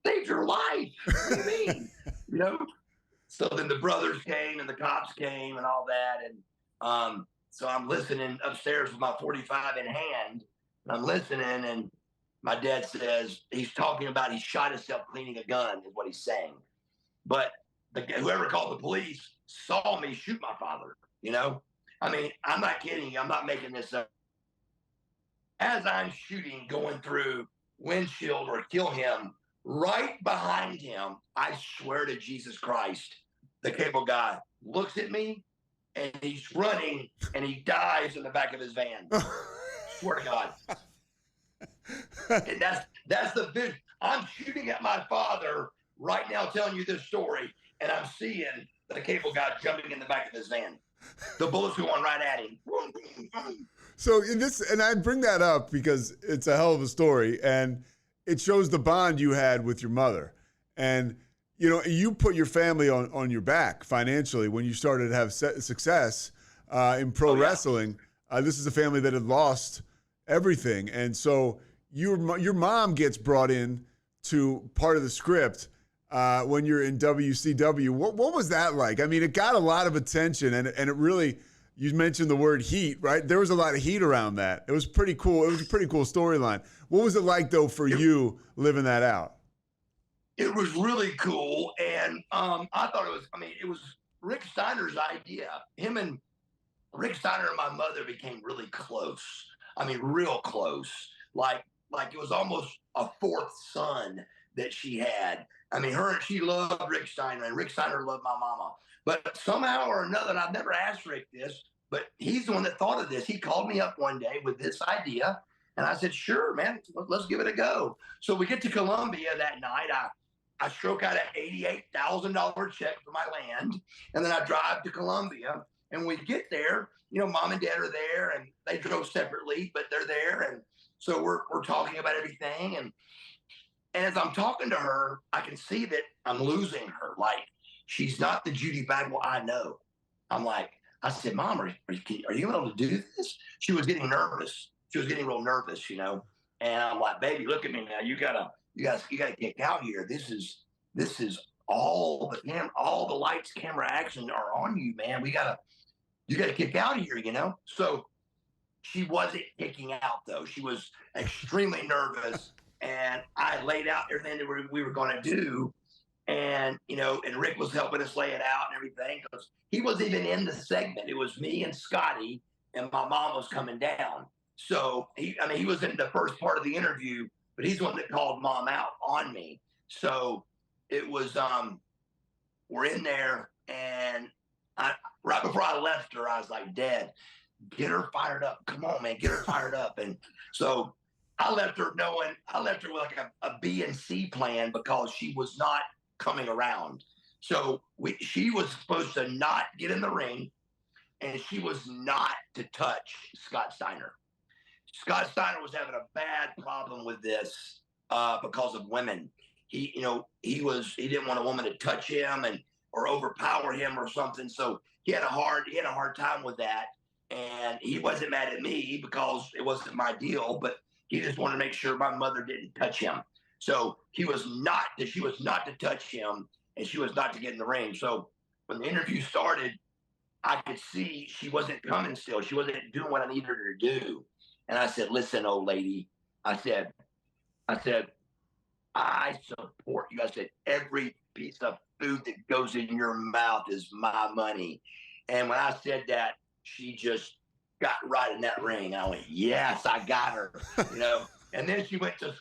I saved your life. What do you mean? So then the brothers came and the cops came and all that. And so I'm listening upstairs with my 45 in hand, and I'm listening, and my dad says, he's talking about he shot himself cleaning a gun is what he's saying. But whoever called the police saw me shoot my father, I mean, I'm not kidding you. I'm not making this up. As I'm shooting, going through windshield or kill him, right behind him, I swear to Jesus Christ, the cable guy looks at me, and he's running, and he dies in the back of his van. Swear to God. And that's the vision. I'm shooting at my father right now, telling you this story, and I'm seeing the cable guy jumping in the back of his van. The bullets going right at him. So and I bring that up because it's a hell of a story, and it shows the bond you had with your mother. And you put your family on your back financially when you started to have success. in pro Oh, yeah. wrestling. This is a family that had lost everything, and so your mom gets brought in to part of the script when you're in WCW. What was that like? I mean, it got a lot of attention, and it really. You mentioned the word heat, right? There was a lot of heat around that. It was pretty cool. It was a pretty cool storyline. What was it like, though, for you living that out? It was really cool, and I thought it was. I mean, it was Rick Steiner's idea. Him and Rick Steiner and my mother became really close. I mean, real close. Like it was almost a fourth son that she had. I mean, she loved Rick Steiner, and Rick Steiner loved my mama. But somehow or another, and I've never asked Rick this, but he's the one that thought of this. He called me up one day with this idea, and I said, "Sure, man, let's give it a go." So we get to Columbia that night. I stroke out an $88,000 check for my land, and then I drive to Columbia. And we get there, mom and dad are there, and they drove separately, but they're there, and so we're talking about everything. And as I'm talking to her, I can see that I'm losing her. Like, she's not the Judy Bagwell I know. I said, "Mom, are you able to do this?" She was getting nervous. She was getting real nervous, And I'm like, "Baby, look at me now. You gotta kick out here. This is all the lights, camera, action are on you, man. You gotta kick out of here." So she wasn't kicking out, though. She was extremely nervous, and I laid out everything that we were going to do, and and Rick was helping us lay it out and everything, because he wasn't even in the segment. It was me and Scotty, and my mom was coming down. So he was in the first part of the interview, but he's the one that called mom out on me. So it was we're in there, and right before I left her, I was like, "Dad, get her fired up. Come on, man, get her fired up." And so I left her with like a B and C plan, because she was not coming around. So she was supposed to not get in the ring, and she was not to touch Scott Steiner. Scott Steiner was having a bad problem with this because of women. He didn't want a woman to touch him or overpower him or something. So he had a hard time with that. And he wasn't mad at me because it wasn't my deal, but he just wanted to make sure my mother didn't touch him. So she was not to touch him, and she was not to get in the ring. So when the interview started, I could see she wasn't coming still. She wasn't doing what I needed her to do. And I said, "Listen, old lady," I said, "I support you." I said, "Every piece of food that goes in your mouth is my money." And when I said that, she just got right in that ring. And I went, "Yes, I got her," And then she went to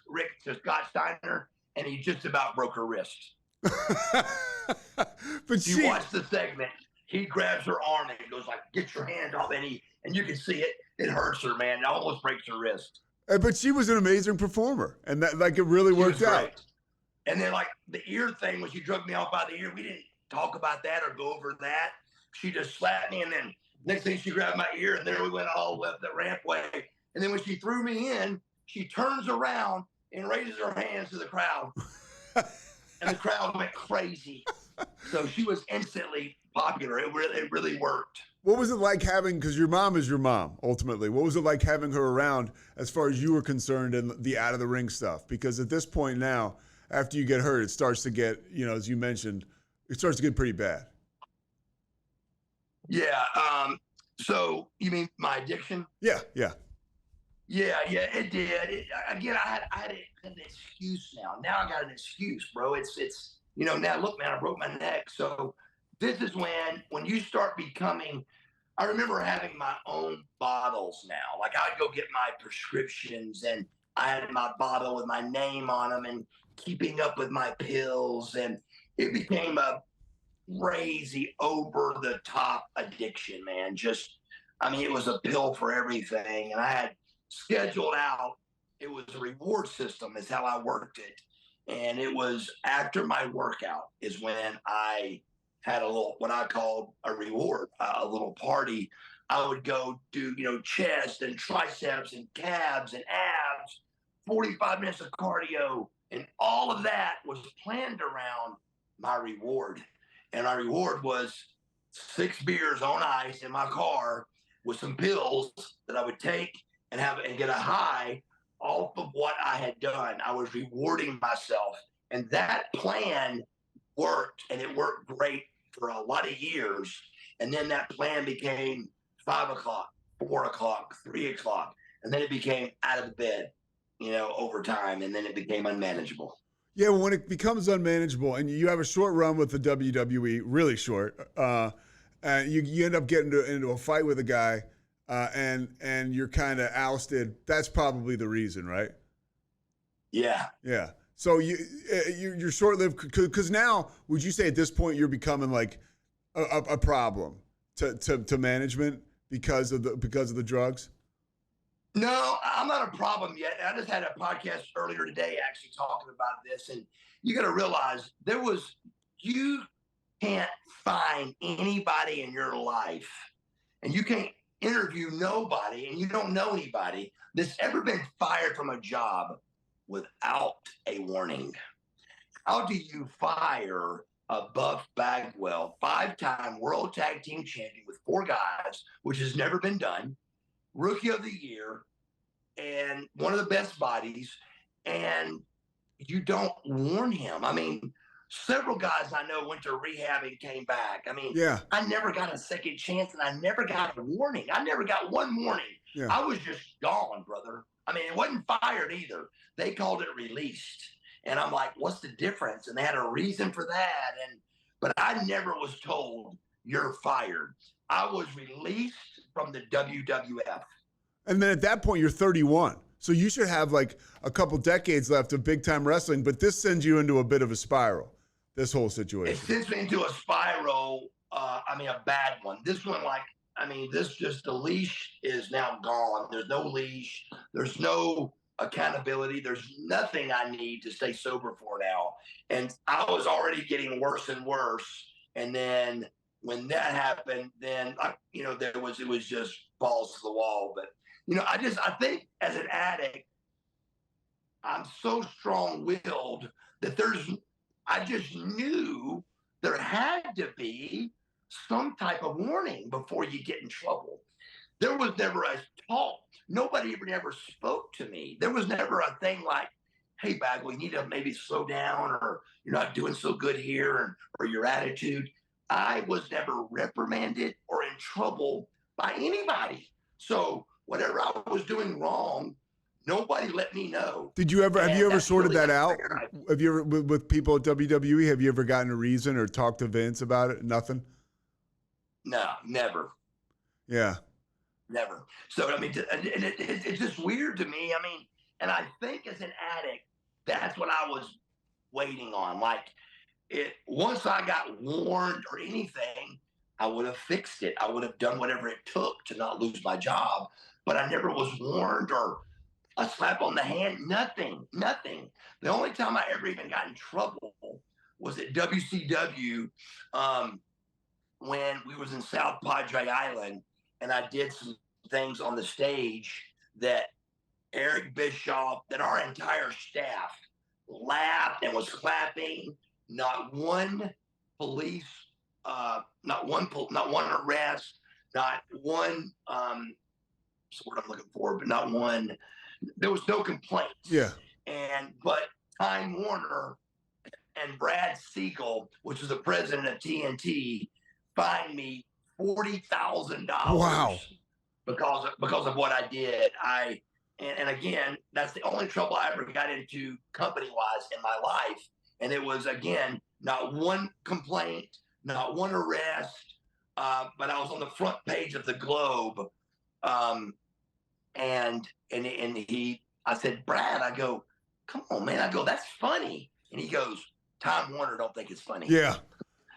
Scott Steiner, and he just about broke her wrist. But she watched the segment. He grabs her arm and he goes like, "Get your hand off," and you can see it. It hurts her, man. It almost breaks her wrist. But she was an amazing performer, and that it really worked out. And then like the ear thing, when she drugged me off by the ear, we didn't talk about that or go over that. She just slapped me, and then next thing she grabbed my ear, and there we went all up the rampway. And then when she threw me in, she turns around and raises her hands to the crowd, and the crowd went crazy. So she was instantly popular. It really worked. What was it like having, because your mom is your mom, ultimately, what was it like having her around as far as you were concerned and the out of the ring stuff? Because at this point now, after you get hurt, it starts to get, as you mentioned, it starts to get pretty bad. Yeah. So you mean my addiction? Yeah. Yeah, it did. Again, I had an excuse now. Now I got an excuse, bro. It's now look, man, I broke my neck. So this is when you start becoming. I remember having my own bottles now. Like I'd go get my prescriptions, and I had my bottle with my name on them, and keeping up with my pills, and it became a crazy over the top addiction, man. It was a pill for everything, and I had scheduled out. It was a reward system is how I worked it. And it was after my workout is when I had a little, what I called a reward, a little party. I would go do, chest and triceps and calves and abs, 45 minutes of cardio. And all of that was planned around my reward. And my reward was 6 beers on ice in my car with some pills that I would take and get a high off of what I had done. I was rewarding myself, and that plan worked, and it worked great for a lot of years. And then that plan became 5 o'clock, 4 o'clock, 3 o'clock, and then it became out of the bed, over time, and then it became unmanageable. Yeah, well, when it becomes unmanageable and you have a short run with the WWE, really short, and you end up getting into a fight with a guy, and you're kind of ousted. That's probably the reason, right? Yeah. Yeah. So you're short-lived because now, would you say at this point you're becoming like a problem to management because of the drugs? No, I'm not a problem yet. I just had a podcast earlier today actually talking about this, and you got to realize you can't find anybody in your life, and you can't interview nobody, and you don't know anybody that's ever been fired from a job without a warning. How do you fire a Buff Bagwell, 5-time world tag team champion with 4 guys, which has never been done, rookie of the year, and one of the best bodies, and you don't warn him? I mean, several guys I know went to rehab and came back. I mean, Yeah. I never got a second chance, and I never got a warning. I never got one warning. Yeah. I was just gone, brother. I mean, it wasn't fired either. They called it released. And I'm like, what's the difference? And they had a reason for that. But I never was told you're fired. I was released from the WWF. And then at that point, you're 31. So you should have like a couple decades left of big time wrestling, but this sends you into a bit of a spiral, this whole situation. It sends me into a spiral, a bad one. This one, the leash is now gone. There's no leash. There's no accountability. There's nothing I need to stay sober for now. And I was already getting worse and worse. And then when that happened, then, it was just balls to the wall. But, I think as an addict, I'm so strong-willed that I just knew there had to be some type of warning before you get in trouble. There was never a talk. Nobody even ever spoke to me. There was never a thing like, hey, Bagwell, you need to maybe slow down, or you're not doing so good here, or your attitude. I was never reprimanded or in trouble by anybody. So whatever I was doing wrong, nobody let me know. Have you ever sorted that out? Have you ever, with people at WWE, have you ever gotten a reason or talked to Vince about it? Nothing? No, never. Yeah. Never. So, it's just weird to me. And I think as an addict, that's what I was waiting on. Once I got warned or anything, I would have fixed it. I would have done whatever it took to not lose my job. But I never was warned or a slap on the hand. Nothing. The only time I ever even got in trouble was at WCW when we was in South Padre Island, and I did some things on the stage that Eric Bischoff, that our entire staff laughed and was clapping. Not one police, not one arrest, not one, what's the word I'm looking for, but not one. There was no complaints. Yeah. But Time Warner and Brad Siegel, which was the president of TNT, fined me $40,000. Wow. Because of what I did. And again, that's the only trouble I ever got into company-wise in my life. And it was, again, not one complaint, not one arrest, but I was on the front page of the Globe. And I said, Brad, I go, come on, man. I go, that's funny. And he goes, Time Warner don't think it's funny. Yeah.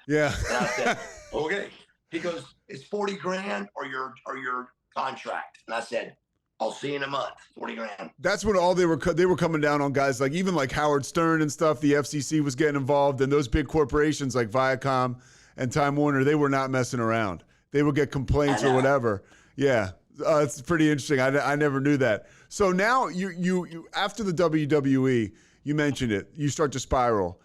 Yeah. And I said, okay. He goes, it's 40 grand or your contract. And I said, I'll see you in a month. 40 grand. That's when they were coming down on guys like Howard Stern and stuff. The FCC was getting involved, and those big corporations like Viacom and Time Warner, they were not messing around. They would get complaints or whatever. Yeah, it's pretty interesting. I never knew that. So now you after the WWE, you mentioned it. You start to spiral.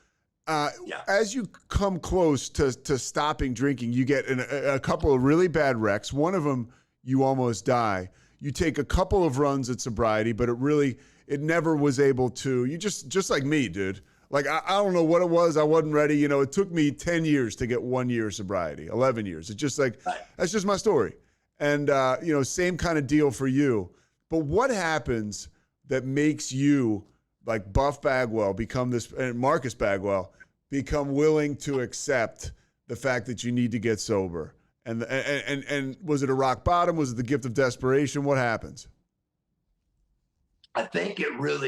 Yeah. As you come close to stopping drinking, you get a couple of really bad wrecks. One of them, you almost die. You take a couple of runs at sobriety, but it never was able to. You just like me, dude. Like, I don't know what it was. I wasn't ready. You know, it took me 10 years to get 1 year of sobriety, 11 years. It's just like, that's just my story. And, same kind of deal for you. But what happens that makes you, like Buff Bagwell, and Marcus Bagwell, become willing to accept the fact that you need to get sober? And was it a rock bottom? Was it the gift of desperation? What happens? I think it was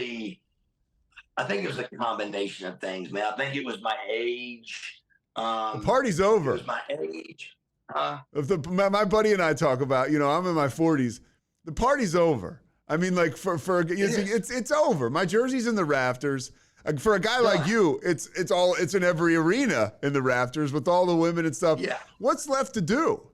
a combination of things, man. I think it was my age. The party's It over. was my age. My buddy and I talk about, I'm in my 40s. The party's over. I mean, like it's over. My jersey's in the rafters. For a guy like you, it's in every arena in the rafters with all the women and stuff. Yeah. What's left to do?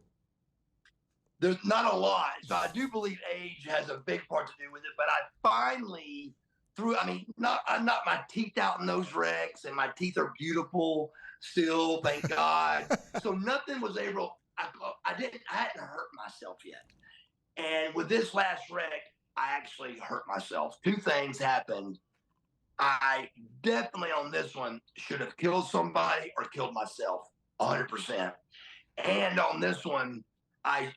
There's not a lot. So I do believe age has a big part to do with it. But I finally I'm not my teeth out in those wrecks, and my teeth are beautiful still, thank God. So nothing was able. I hadn't hurt myself yet. And with this last wreck, I actually hurt myself. Two things happened. I definitely on this one should have killed somebody or killed myself 100%. And on this one, I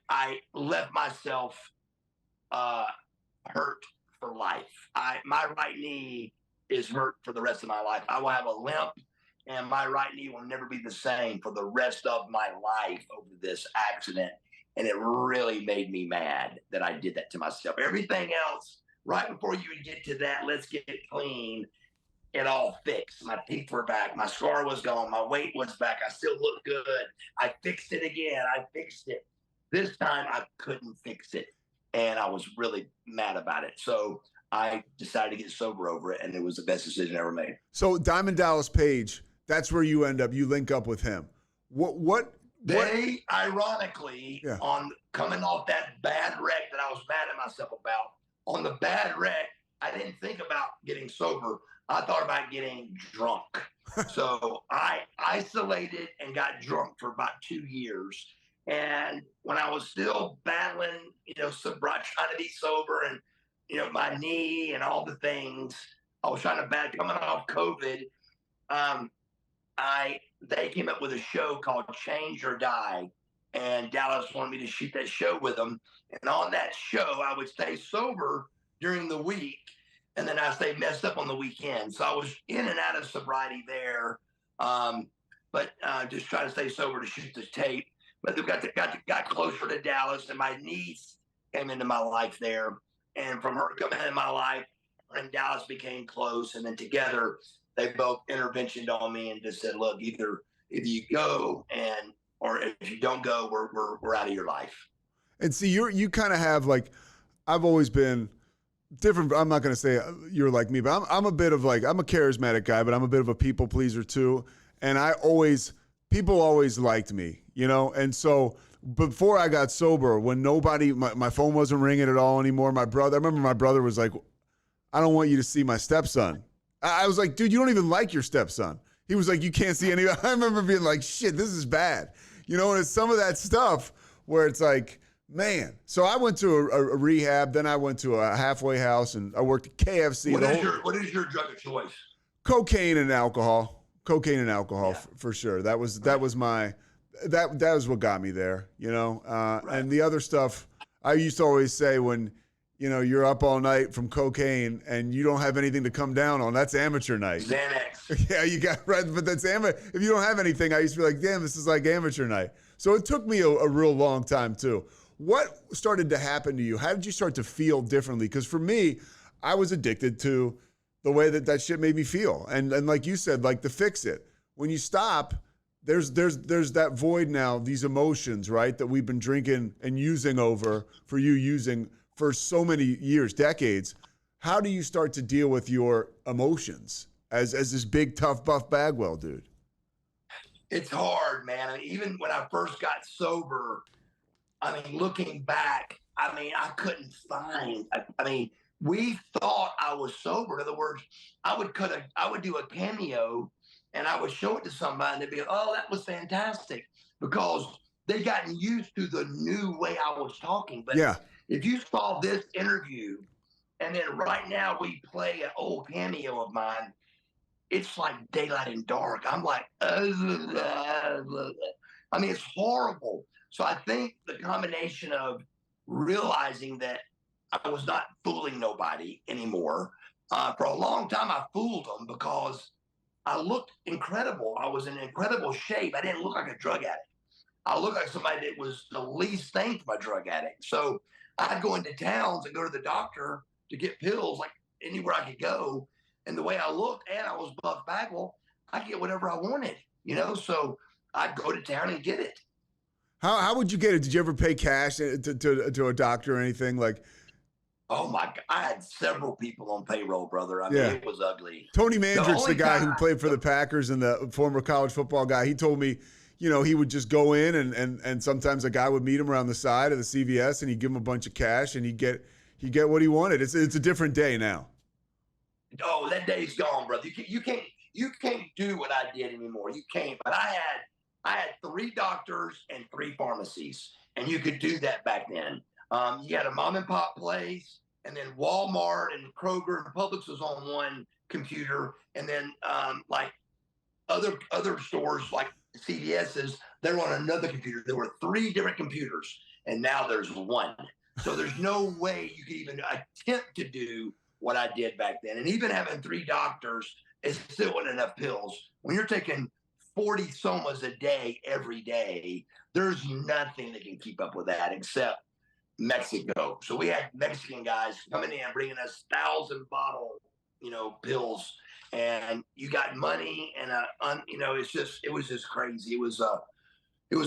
left myself hurt for life. My right knee is hurt for the rest of my life. I will have a limp, and my right knee will never be the same for the rest of my life over this accident. And it really made me mad that I did that to myself. Everything else, right before you would get to that, let's get it clean, it all fixed. My teeth were back. My scar was gone. My weight was back. I still look good. I fixed it again. I fixed it. This time I couldn't fix it. And I was really mad about it. So I decided to get sober over it. And it was the best decision I ever made. So Diamond Dallas Page, that's where you end up. You link up with him. They, ironically, on coming off that bad wreck that I was mad at myself about, on the bad wreck, I didn't think about getting sober. I thought about getting drunk. So I isolated and got drunk for about 2 years. And when I was still battling, sobriety, trying to be sober, and, my knee and all the things, I was trying to battle coming off COVID. They came up with a show called Change or Die, and Dallas wanted me to shoot that show with them. And on that show, I would stay sober during the week, and then I stayed messed up on the weekend. So I was in and out of sobriety there, but just trying to stay sober to shoot the tape. But they got closer to Dallas, and my niece came into my life there. And from her coming into my life, her and Dallas became close, and then together they both interventioned on me and just said, "Look, either you go or if you don't go, we're out of your life." And see, you kind of have, like, I've always been different. I'm not going to say you're like me, but I'm a bit of, like, I'm a charismatic guy, but I'm a bit of a people pleaser too. And people always liked me, And so before I got sober, when my phone wasn't ringing at all anymore, I remember my brother was like, "I don't want you to see my stepson." I was like, "Dude, you don't even like your stepson." He was like, "You can't see any." I remember being like, "Shit, this is bad." And it's some of that stuff where it's like, man. So I went to a rehab, then I went to a halfway house, and I worked at KFC. What is your drug of choice? Cocaine and alcohol. For sure. That was what got me there, Right. And the other stuff, I used to always say when, you're up all night from cocaine and you don't have anything to come down on, that's amateur night. Xanax. Yeah, you got right, but that's if you don't have anything, I used to be like, damn, this is like amateur night. So it took me a real long time too. What started to happen to you? How did you start to feel differently? Because for me, I was addicted to the way that shit made me feel. And like you said, like, to fix it. When you stop, there's that void now, these emotions, right, that we've been drinking and using for so many years, decades. How do you start to deal with your emotions as this big, tough Buff Bagwell dude? It's hard, man. I mean, even when I first got sober, looking back, I couldn't find. We thought I was sober. In other words, I would do a cameo, and I would show it to somebody and they'd be like, oh, that was fantastic, because they gotten used to the new way I was talking. But Yeah. if you saw this interview and then right now we play an old cameo of mine, it's like daylight and dark. I'm like, I mean, it's horrible. So I think the combination of realizing that I was not fooling nobody anymore. For a long time, I fooled them because I looked incredible. I was in incredible shape. I didn't look like a drug addict. I looked like somebody that was the least thing from a drug addict. So I'd go into towns and go to the doctor to get pills, like anywhere I could go. And the way I looked, and I was Buff Bagwell, I could get whatever I wanted, you know? So I'd go to town and get it. How would you get it? Did you ever pay cash to a doctor or anything? Like, Oh my God, I had several people on payroll, brother. I mean, Yeah. it was ugly. Tony Mandrick's the only guy who time- played for the Packers and the former college football guy. He told me, you know, he would just go in and sometimes a guy would meet him around the side of the CVS and he'd give him a bunch of cash and he'd get what he wanted. It's a different day now. Oh, that day's gone, brother. You can't do what I did anymore. You can't. But I had 3 doctors and 3 pharmacies, and you could do that back then. You had a mom and pop place, and then Walmart and Kroger and Publix was on one computer, and then like other stores like CVS's, they're on another computer. There were 3 different computers, and now there's one. So there's no way you could even attempt to do what I did back then. And even having 3 doctors, it still wasn't enough pills. When you're taking 40 somas a day every day, there's nothing that can keep up with that except Mexico. So we had Mexican guys coming in, bringing us 1,000-bottle, pills, and you got money and it was just crazy. It was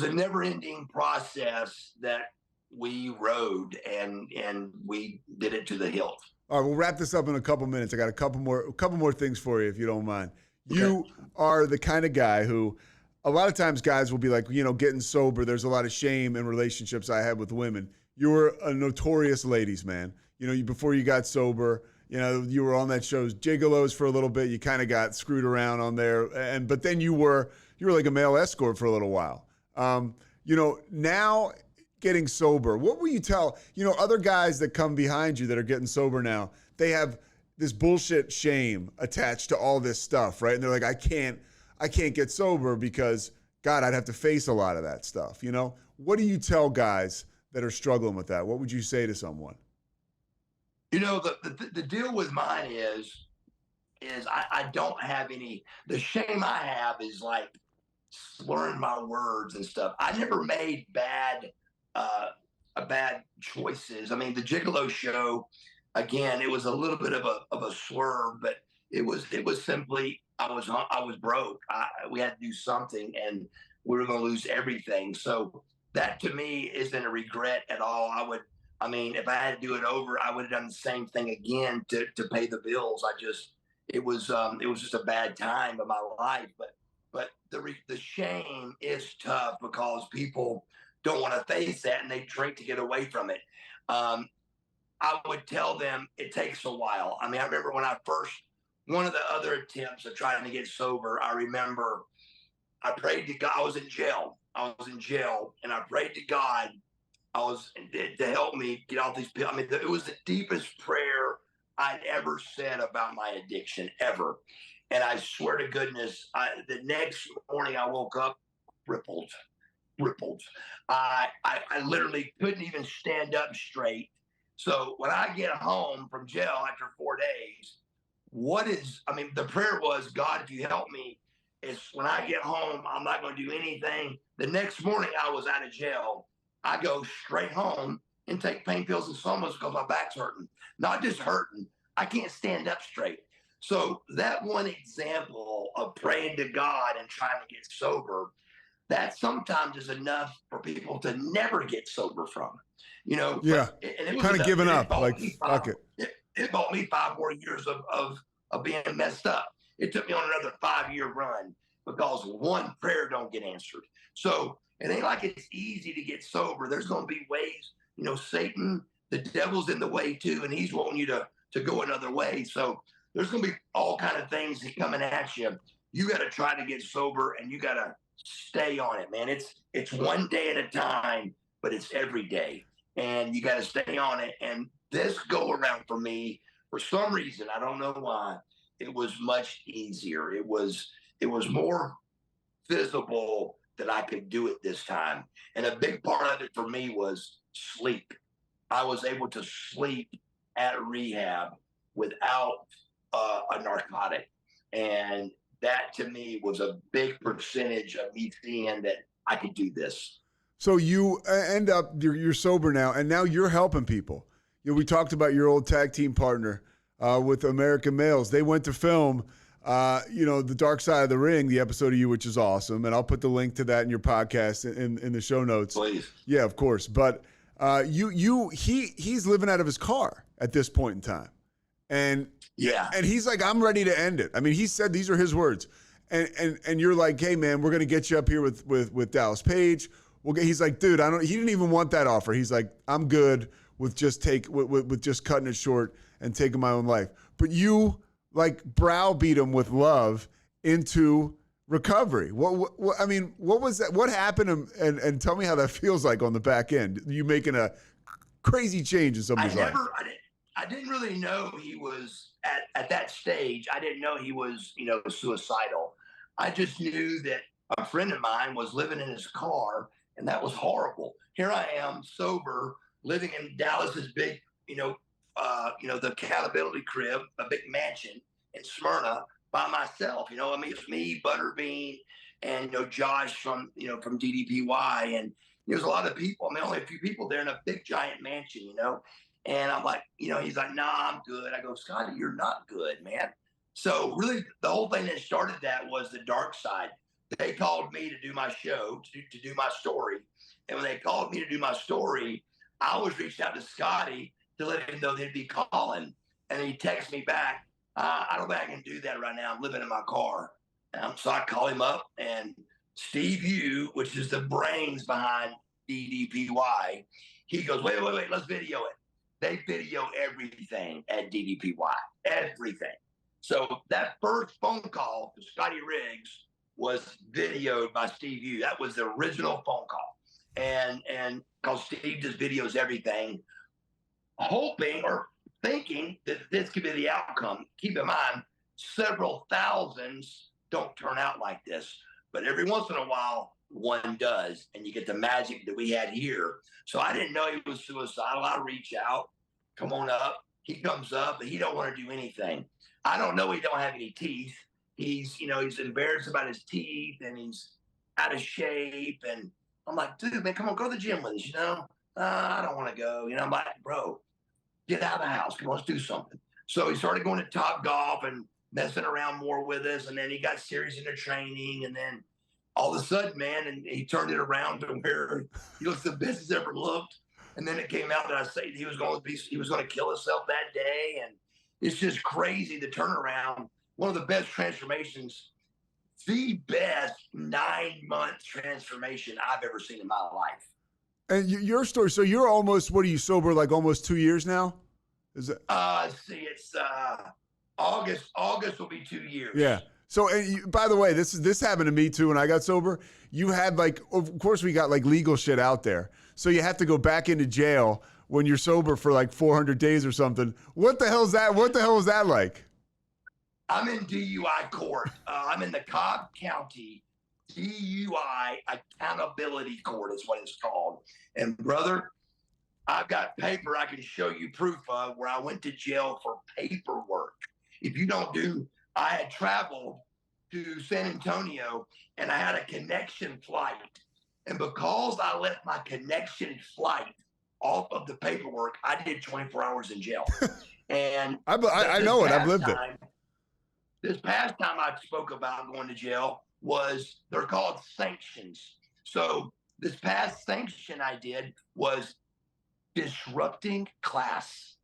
a never-ending process that we rode, and we did it to the hilt. All right, we'll wrap this up in a couple minutes. I got a couple more things for you, if you don't mind. Okay. You are the kind of guy who, a lot of times guys will be like, getting sober. There's a lot of shame in relationships I had with women. You were a notorious ladies man. Before you got sober, you were on that show Gigolos for a little bit. You kind of got screwed around on there, but then you were like a male escort for a little while. Now getting sober, what will you tell, other guys that come behind you that are getting sober now? They have this bullshit shame attached to all this stuff, right? And they're like, I can't get sober because, God, I'd have to face a lot of that stuff. What do you tell guys that are struggling with that? What would you say to someone? The deal with mine is I don't have any. The shame I have is like slurring my words and stuff. I never made bad choices. I mean, the Gigolo show, again, it was a little bit of a swerve, but it was simply I was broke. We had to do something, and we were going to lose everything. So that to me isn't a regret at all. If I had to do it over, I would have done the same thing again to pay the bills. It was just a bad time of my life. But the shame is tough because people don't want to face that, and they drink to get away from it. I would tell them it takes a while. I remember when one of the other attempts of trying to get sober, I remember I prayed to God. I was in jail, and I prayed to God to help me get off these pills. It was the deepest prayer I'd ever said about my addiction, ever. And I swear to goodness, the next morning I woke up rippled. I literally couldn't even stand up straight. So when I get home from jail after 4 days, the prayer was, God, if you help me, it's when I get home, I'm not going to do anything. The next morning I was out of jail. I go straight home and take pain pills and somas because my back's hurting. Not just hurting, I can't stand up straight. So that one example of praying to God and trying to get sober, that sometimes is enough for people to never get sober from. Yeah. And it was kind of giving up, like, fuck it. It bought me 5 more years of being messed up. It took me on another 5-year run because one prayer don't get answered. So it ain't like it's easy to get sober. There's going to be ways, Satan, the devil's in the way too, and he's wanting you to go another way. So there's going to be all kind of things coming at you. you got to try to get sober and you got to stay on it, man. It's one day at a time, but it's every day, and you got to stay on it. And this go around for me, for some reason, I don't know why, it was much easier. It was more visible that I could do it this time. And a big part of it for me was sleep. I was able to sleep at rehab without a narcotic. And that to me was a big percentage of me seeing that I could do this. So you end up, you're sober now, and now you're helping people. You know, we talked about your old tag team partner with American Males. They went to film, The Dark Side of the Ring, the episode of you, which is awesome. And I'll put the link to that in your podcast in the show notes. Please. Yeah, of course. But he's living out of his car at this point in time. And yeah, and he's like, I'm ready to end it. I mean, he said, these are his words. And you're like, hey man, we're going to get you up here with Dallas Page. He's like, dude, he didn't even want that offer. He's like, I'm good with just cutting it short and taking my own life. But you like browbeat him with love into recovery. What was that? What happened? And tell me how that feels like on the back end. You making a crazy change in somebody's life. I didn't really know he was at that stage. I didn't know he was, suicidal. I just knew that a friend of mine was living in his car, and that was horrible. Here I am, sober, living in Dallas's big, the accountability crib, a big mansion in Smyrna by myself. It's me, Butterbean, and Josh from DDPY, and there's a lot of people. Only a few people there in a big giant mansion, And I'm like, he's like, nah, I'm good. I go, Scotty, you're not good, man. So really, the whole thing that started that was the dark side. They called me to do my show, to do my story. And when they called me to do my story, I always reached out to Scotty to let him know they'd be calling. And he texted me back, I don't think I can do that right now. I'm living in my car. So I call him up, and Steve Yu, which is the brains behind DDPY, he goes, wait, let's video it. They video everything at DDPY, everything. So that first phone call to Scotty Riggs was videoed by Steve Yu. That was the original phone call. And because Steve just videos everything, hoping or thinking that this could be the outcome. Keep in mind, several thousands don't turn out like this. But every once in a while, one does, and you get the magic that we had here. So I didn't know he was suicidal. I reach out, come on up. He comes up, but he don't want to do anything. I don't know he don't have any teeth. He's embarrassed about his teeth, and he's out of shape. And I'm like, dude, man, come on, go to the gym with us, I don't want to go. I'm like, bro, get out of the house. Come on, let's do something. So he started going to Top Golf and messing around more with us. And then he got serious into training. And then all of a sudden, man, and he turned it around to where he looks the best he's ever looked. And then it came out that I said he was going to kill himself that day. And it's just crazy, the turnaround. One of the best transformations, the best 9-month transformation I've ever seen in my life. And your story, so you're almost, what are you, sober like almost 2 years now? Is it? It's August will be 2 years. Yeah. So, by the way, this happened to me too when I got sober. You had of course we got legal shit out there. So you have to go back into jail when you're sober for 400 days or something. What the hell is that? What the hell is that like? I'm in DUI court. I'm in the Cobb County DUI Accountability Court is what it's called. And brother, I've got paper I can show you proof of where I went to jail for paperwork. If you don't I had traveled to San Antonio and I had a connection flight. And because I left my connection flight off of the paperwork, I did 24 hours in jail. And I know it. I've lived it. This past time I spoke about going to jail they're called sanctions. So this past sanction I did was disrupting class.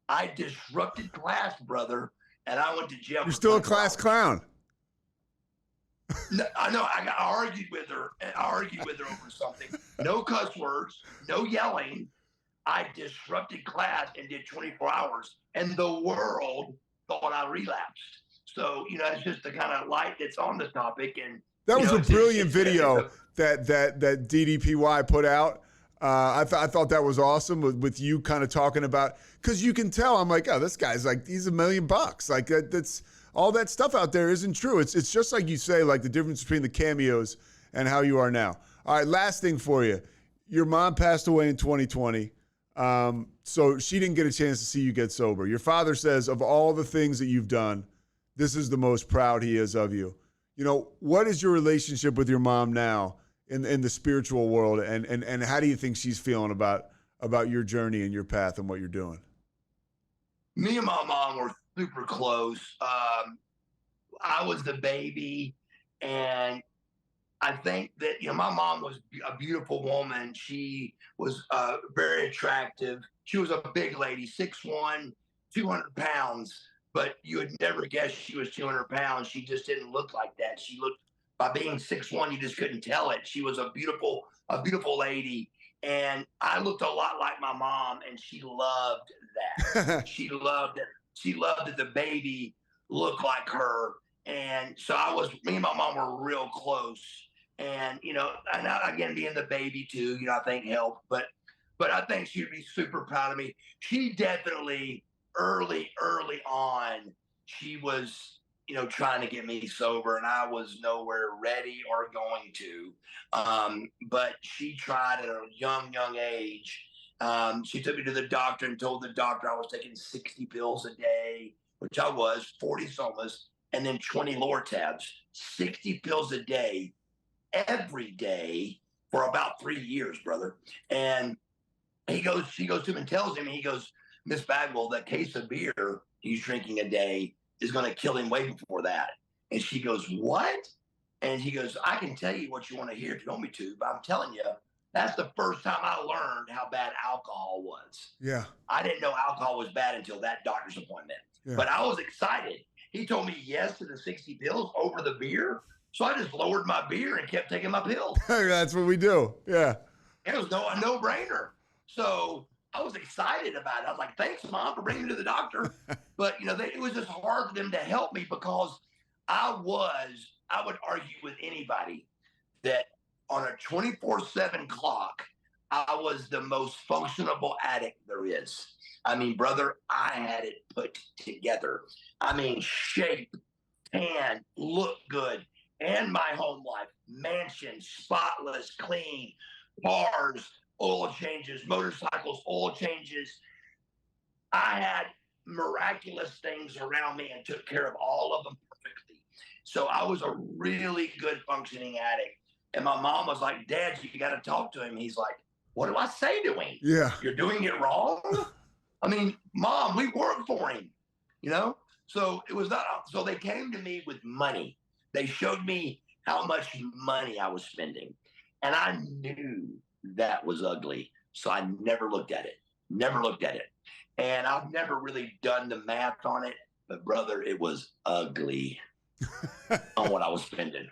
I disrupted class, brother, and I went to jail. You're still a class clown. No, I know. I argued with her over something. No cuss words, no yelling. I disrupted class and did 24 hours, and the world thought I relapsed. So, it's just the kind of light that's on the topic. And that was a brilliant video that DDPY put out. I thought that was awesome with you kind of talking about, because you can tell, I'm like, oh, this guy's like, he's $1 million. Like that's all that stuff out there isn't true. It's just like you say, like the difference between the cameos and how you are now. All right, last thing for you. Your mom passed away in 2020. So she didn't get a chance to see you get sober. Your father says of all the things that you've done, this is the most proud he is of you. What is your relationship with your mom now in the spiritual world, and how do you think she's feeling about your journey and your path and what you're doing? Me and my mom were super close. I was the baby, and I think that, my mom was a beautiful woman. She was very attractive. She was a big lady, 6'1", 200 pounds, but you would never guess she was 200 pounds. She just didn't look like that. She looked, by being 6'1", you just couldn't tell it. She was a beautiful lady. And I looked a lot like my mom, and she loved that. She loved that the baby looked like her. And so me and my mom were real close. And, and again, being the baby too, I think helped. But I think she'd be super proud of me. She definitely early on, she was, trying to get me sober, and I was nowhere ready or going to. But she tried at a young age. She took me to the doctor and told the doctor I was taking 60 pills a day, which I was, 40 somas, and then 20 Lortabs, 60 pills a day, every day for about 3 years, brother. And she goes to him and tells him, he goes, Miss Bagwell, that case of beer he's drinking a day is going to kill him way before that. And she goes, what? And he goes, I can tell you what you want to hear if you want me to, but I'm telling you, that's the first time I learned how bad alcohol was. Yeah. I didn't know alcohol was bad until that doctor's appointment. Yeah. But I was excited. He told me yes to the 60 pills over the beer. So I just lowered my beer and kept taking my pills. That's what we do. Yeah. It was a no-brainer. So I was excited about it. I was like, thanks, Mom, for bringing me to the doctor. But, it was just hard for them to help me, because I would argue with anybody that on a 24/7 clock, I was the most functionable addict there is. I mean, brother, I had it put together. I mean, shape, tan, look good, and my home life, mansion, spotless, clean, cars, oil changes, motorcycles, oil changes. I had miraculous things around me and took care of all of them perfectly. So I was a really good functioning addict. And my mom was like, Dad, you got to talk to him. He's like, what do I say to him? Yeah. You're doing it wrong? I mean, Mom, we work for him, So it was not. So they came to me with money. They showed me how much money I was spending. And I knew that was ugly. So I never looked at it. And I've never really done the math on it. But, brother, it was ugly on what I was spending.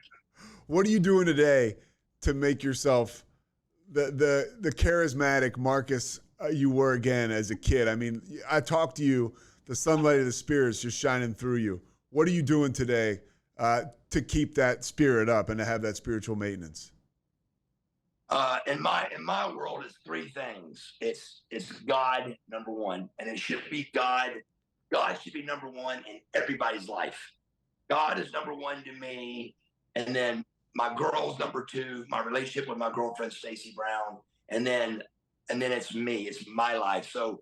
What are you doing today to make yourself the charismatic Marcus you were again as a kid? I mean, I talked to you, the sunlight of the spirit is just shining through you. What are you doing today to keep that spirit up and to have that spiritual maintenance? In my world, it's three things. It's God, number one, and it should be God. God should be number one in everybody's life. God is number one to me, and then my girl's number two. My relationship with my girlfriend Stacy Brown, and then it's me. It's my life. So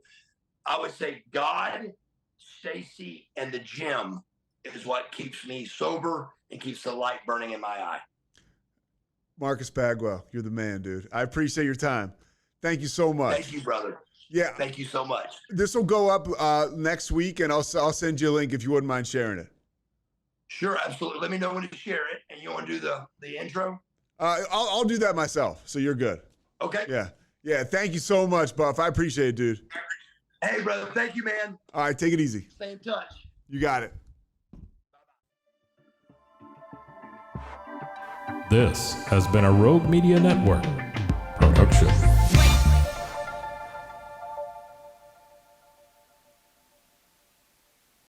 I would say God, Stacy, and the gym is what keeps me sober and keeps the light burning in my eye. Marcus Bagwell, you're the man, dude. I appreciate your time. Thank you so much. Thank you, brother. Yeah. Thank you so much. This will go up next week, and I'll send you a link if you wouldn't mind sharing it. Sure, absolutely. Let me know when to share it. And you want to do the intro? I'll do that myself, so you're good. Okay. Yeah. Thank you so much, Buff. I appreciate it, dude. Hey, brother. Thank you, man. All right, take it easy. Stay in touch. You got it. This has been a Rogue Media Network production.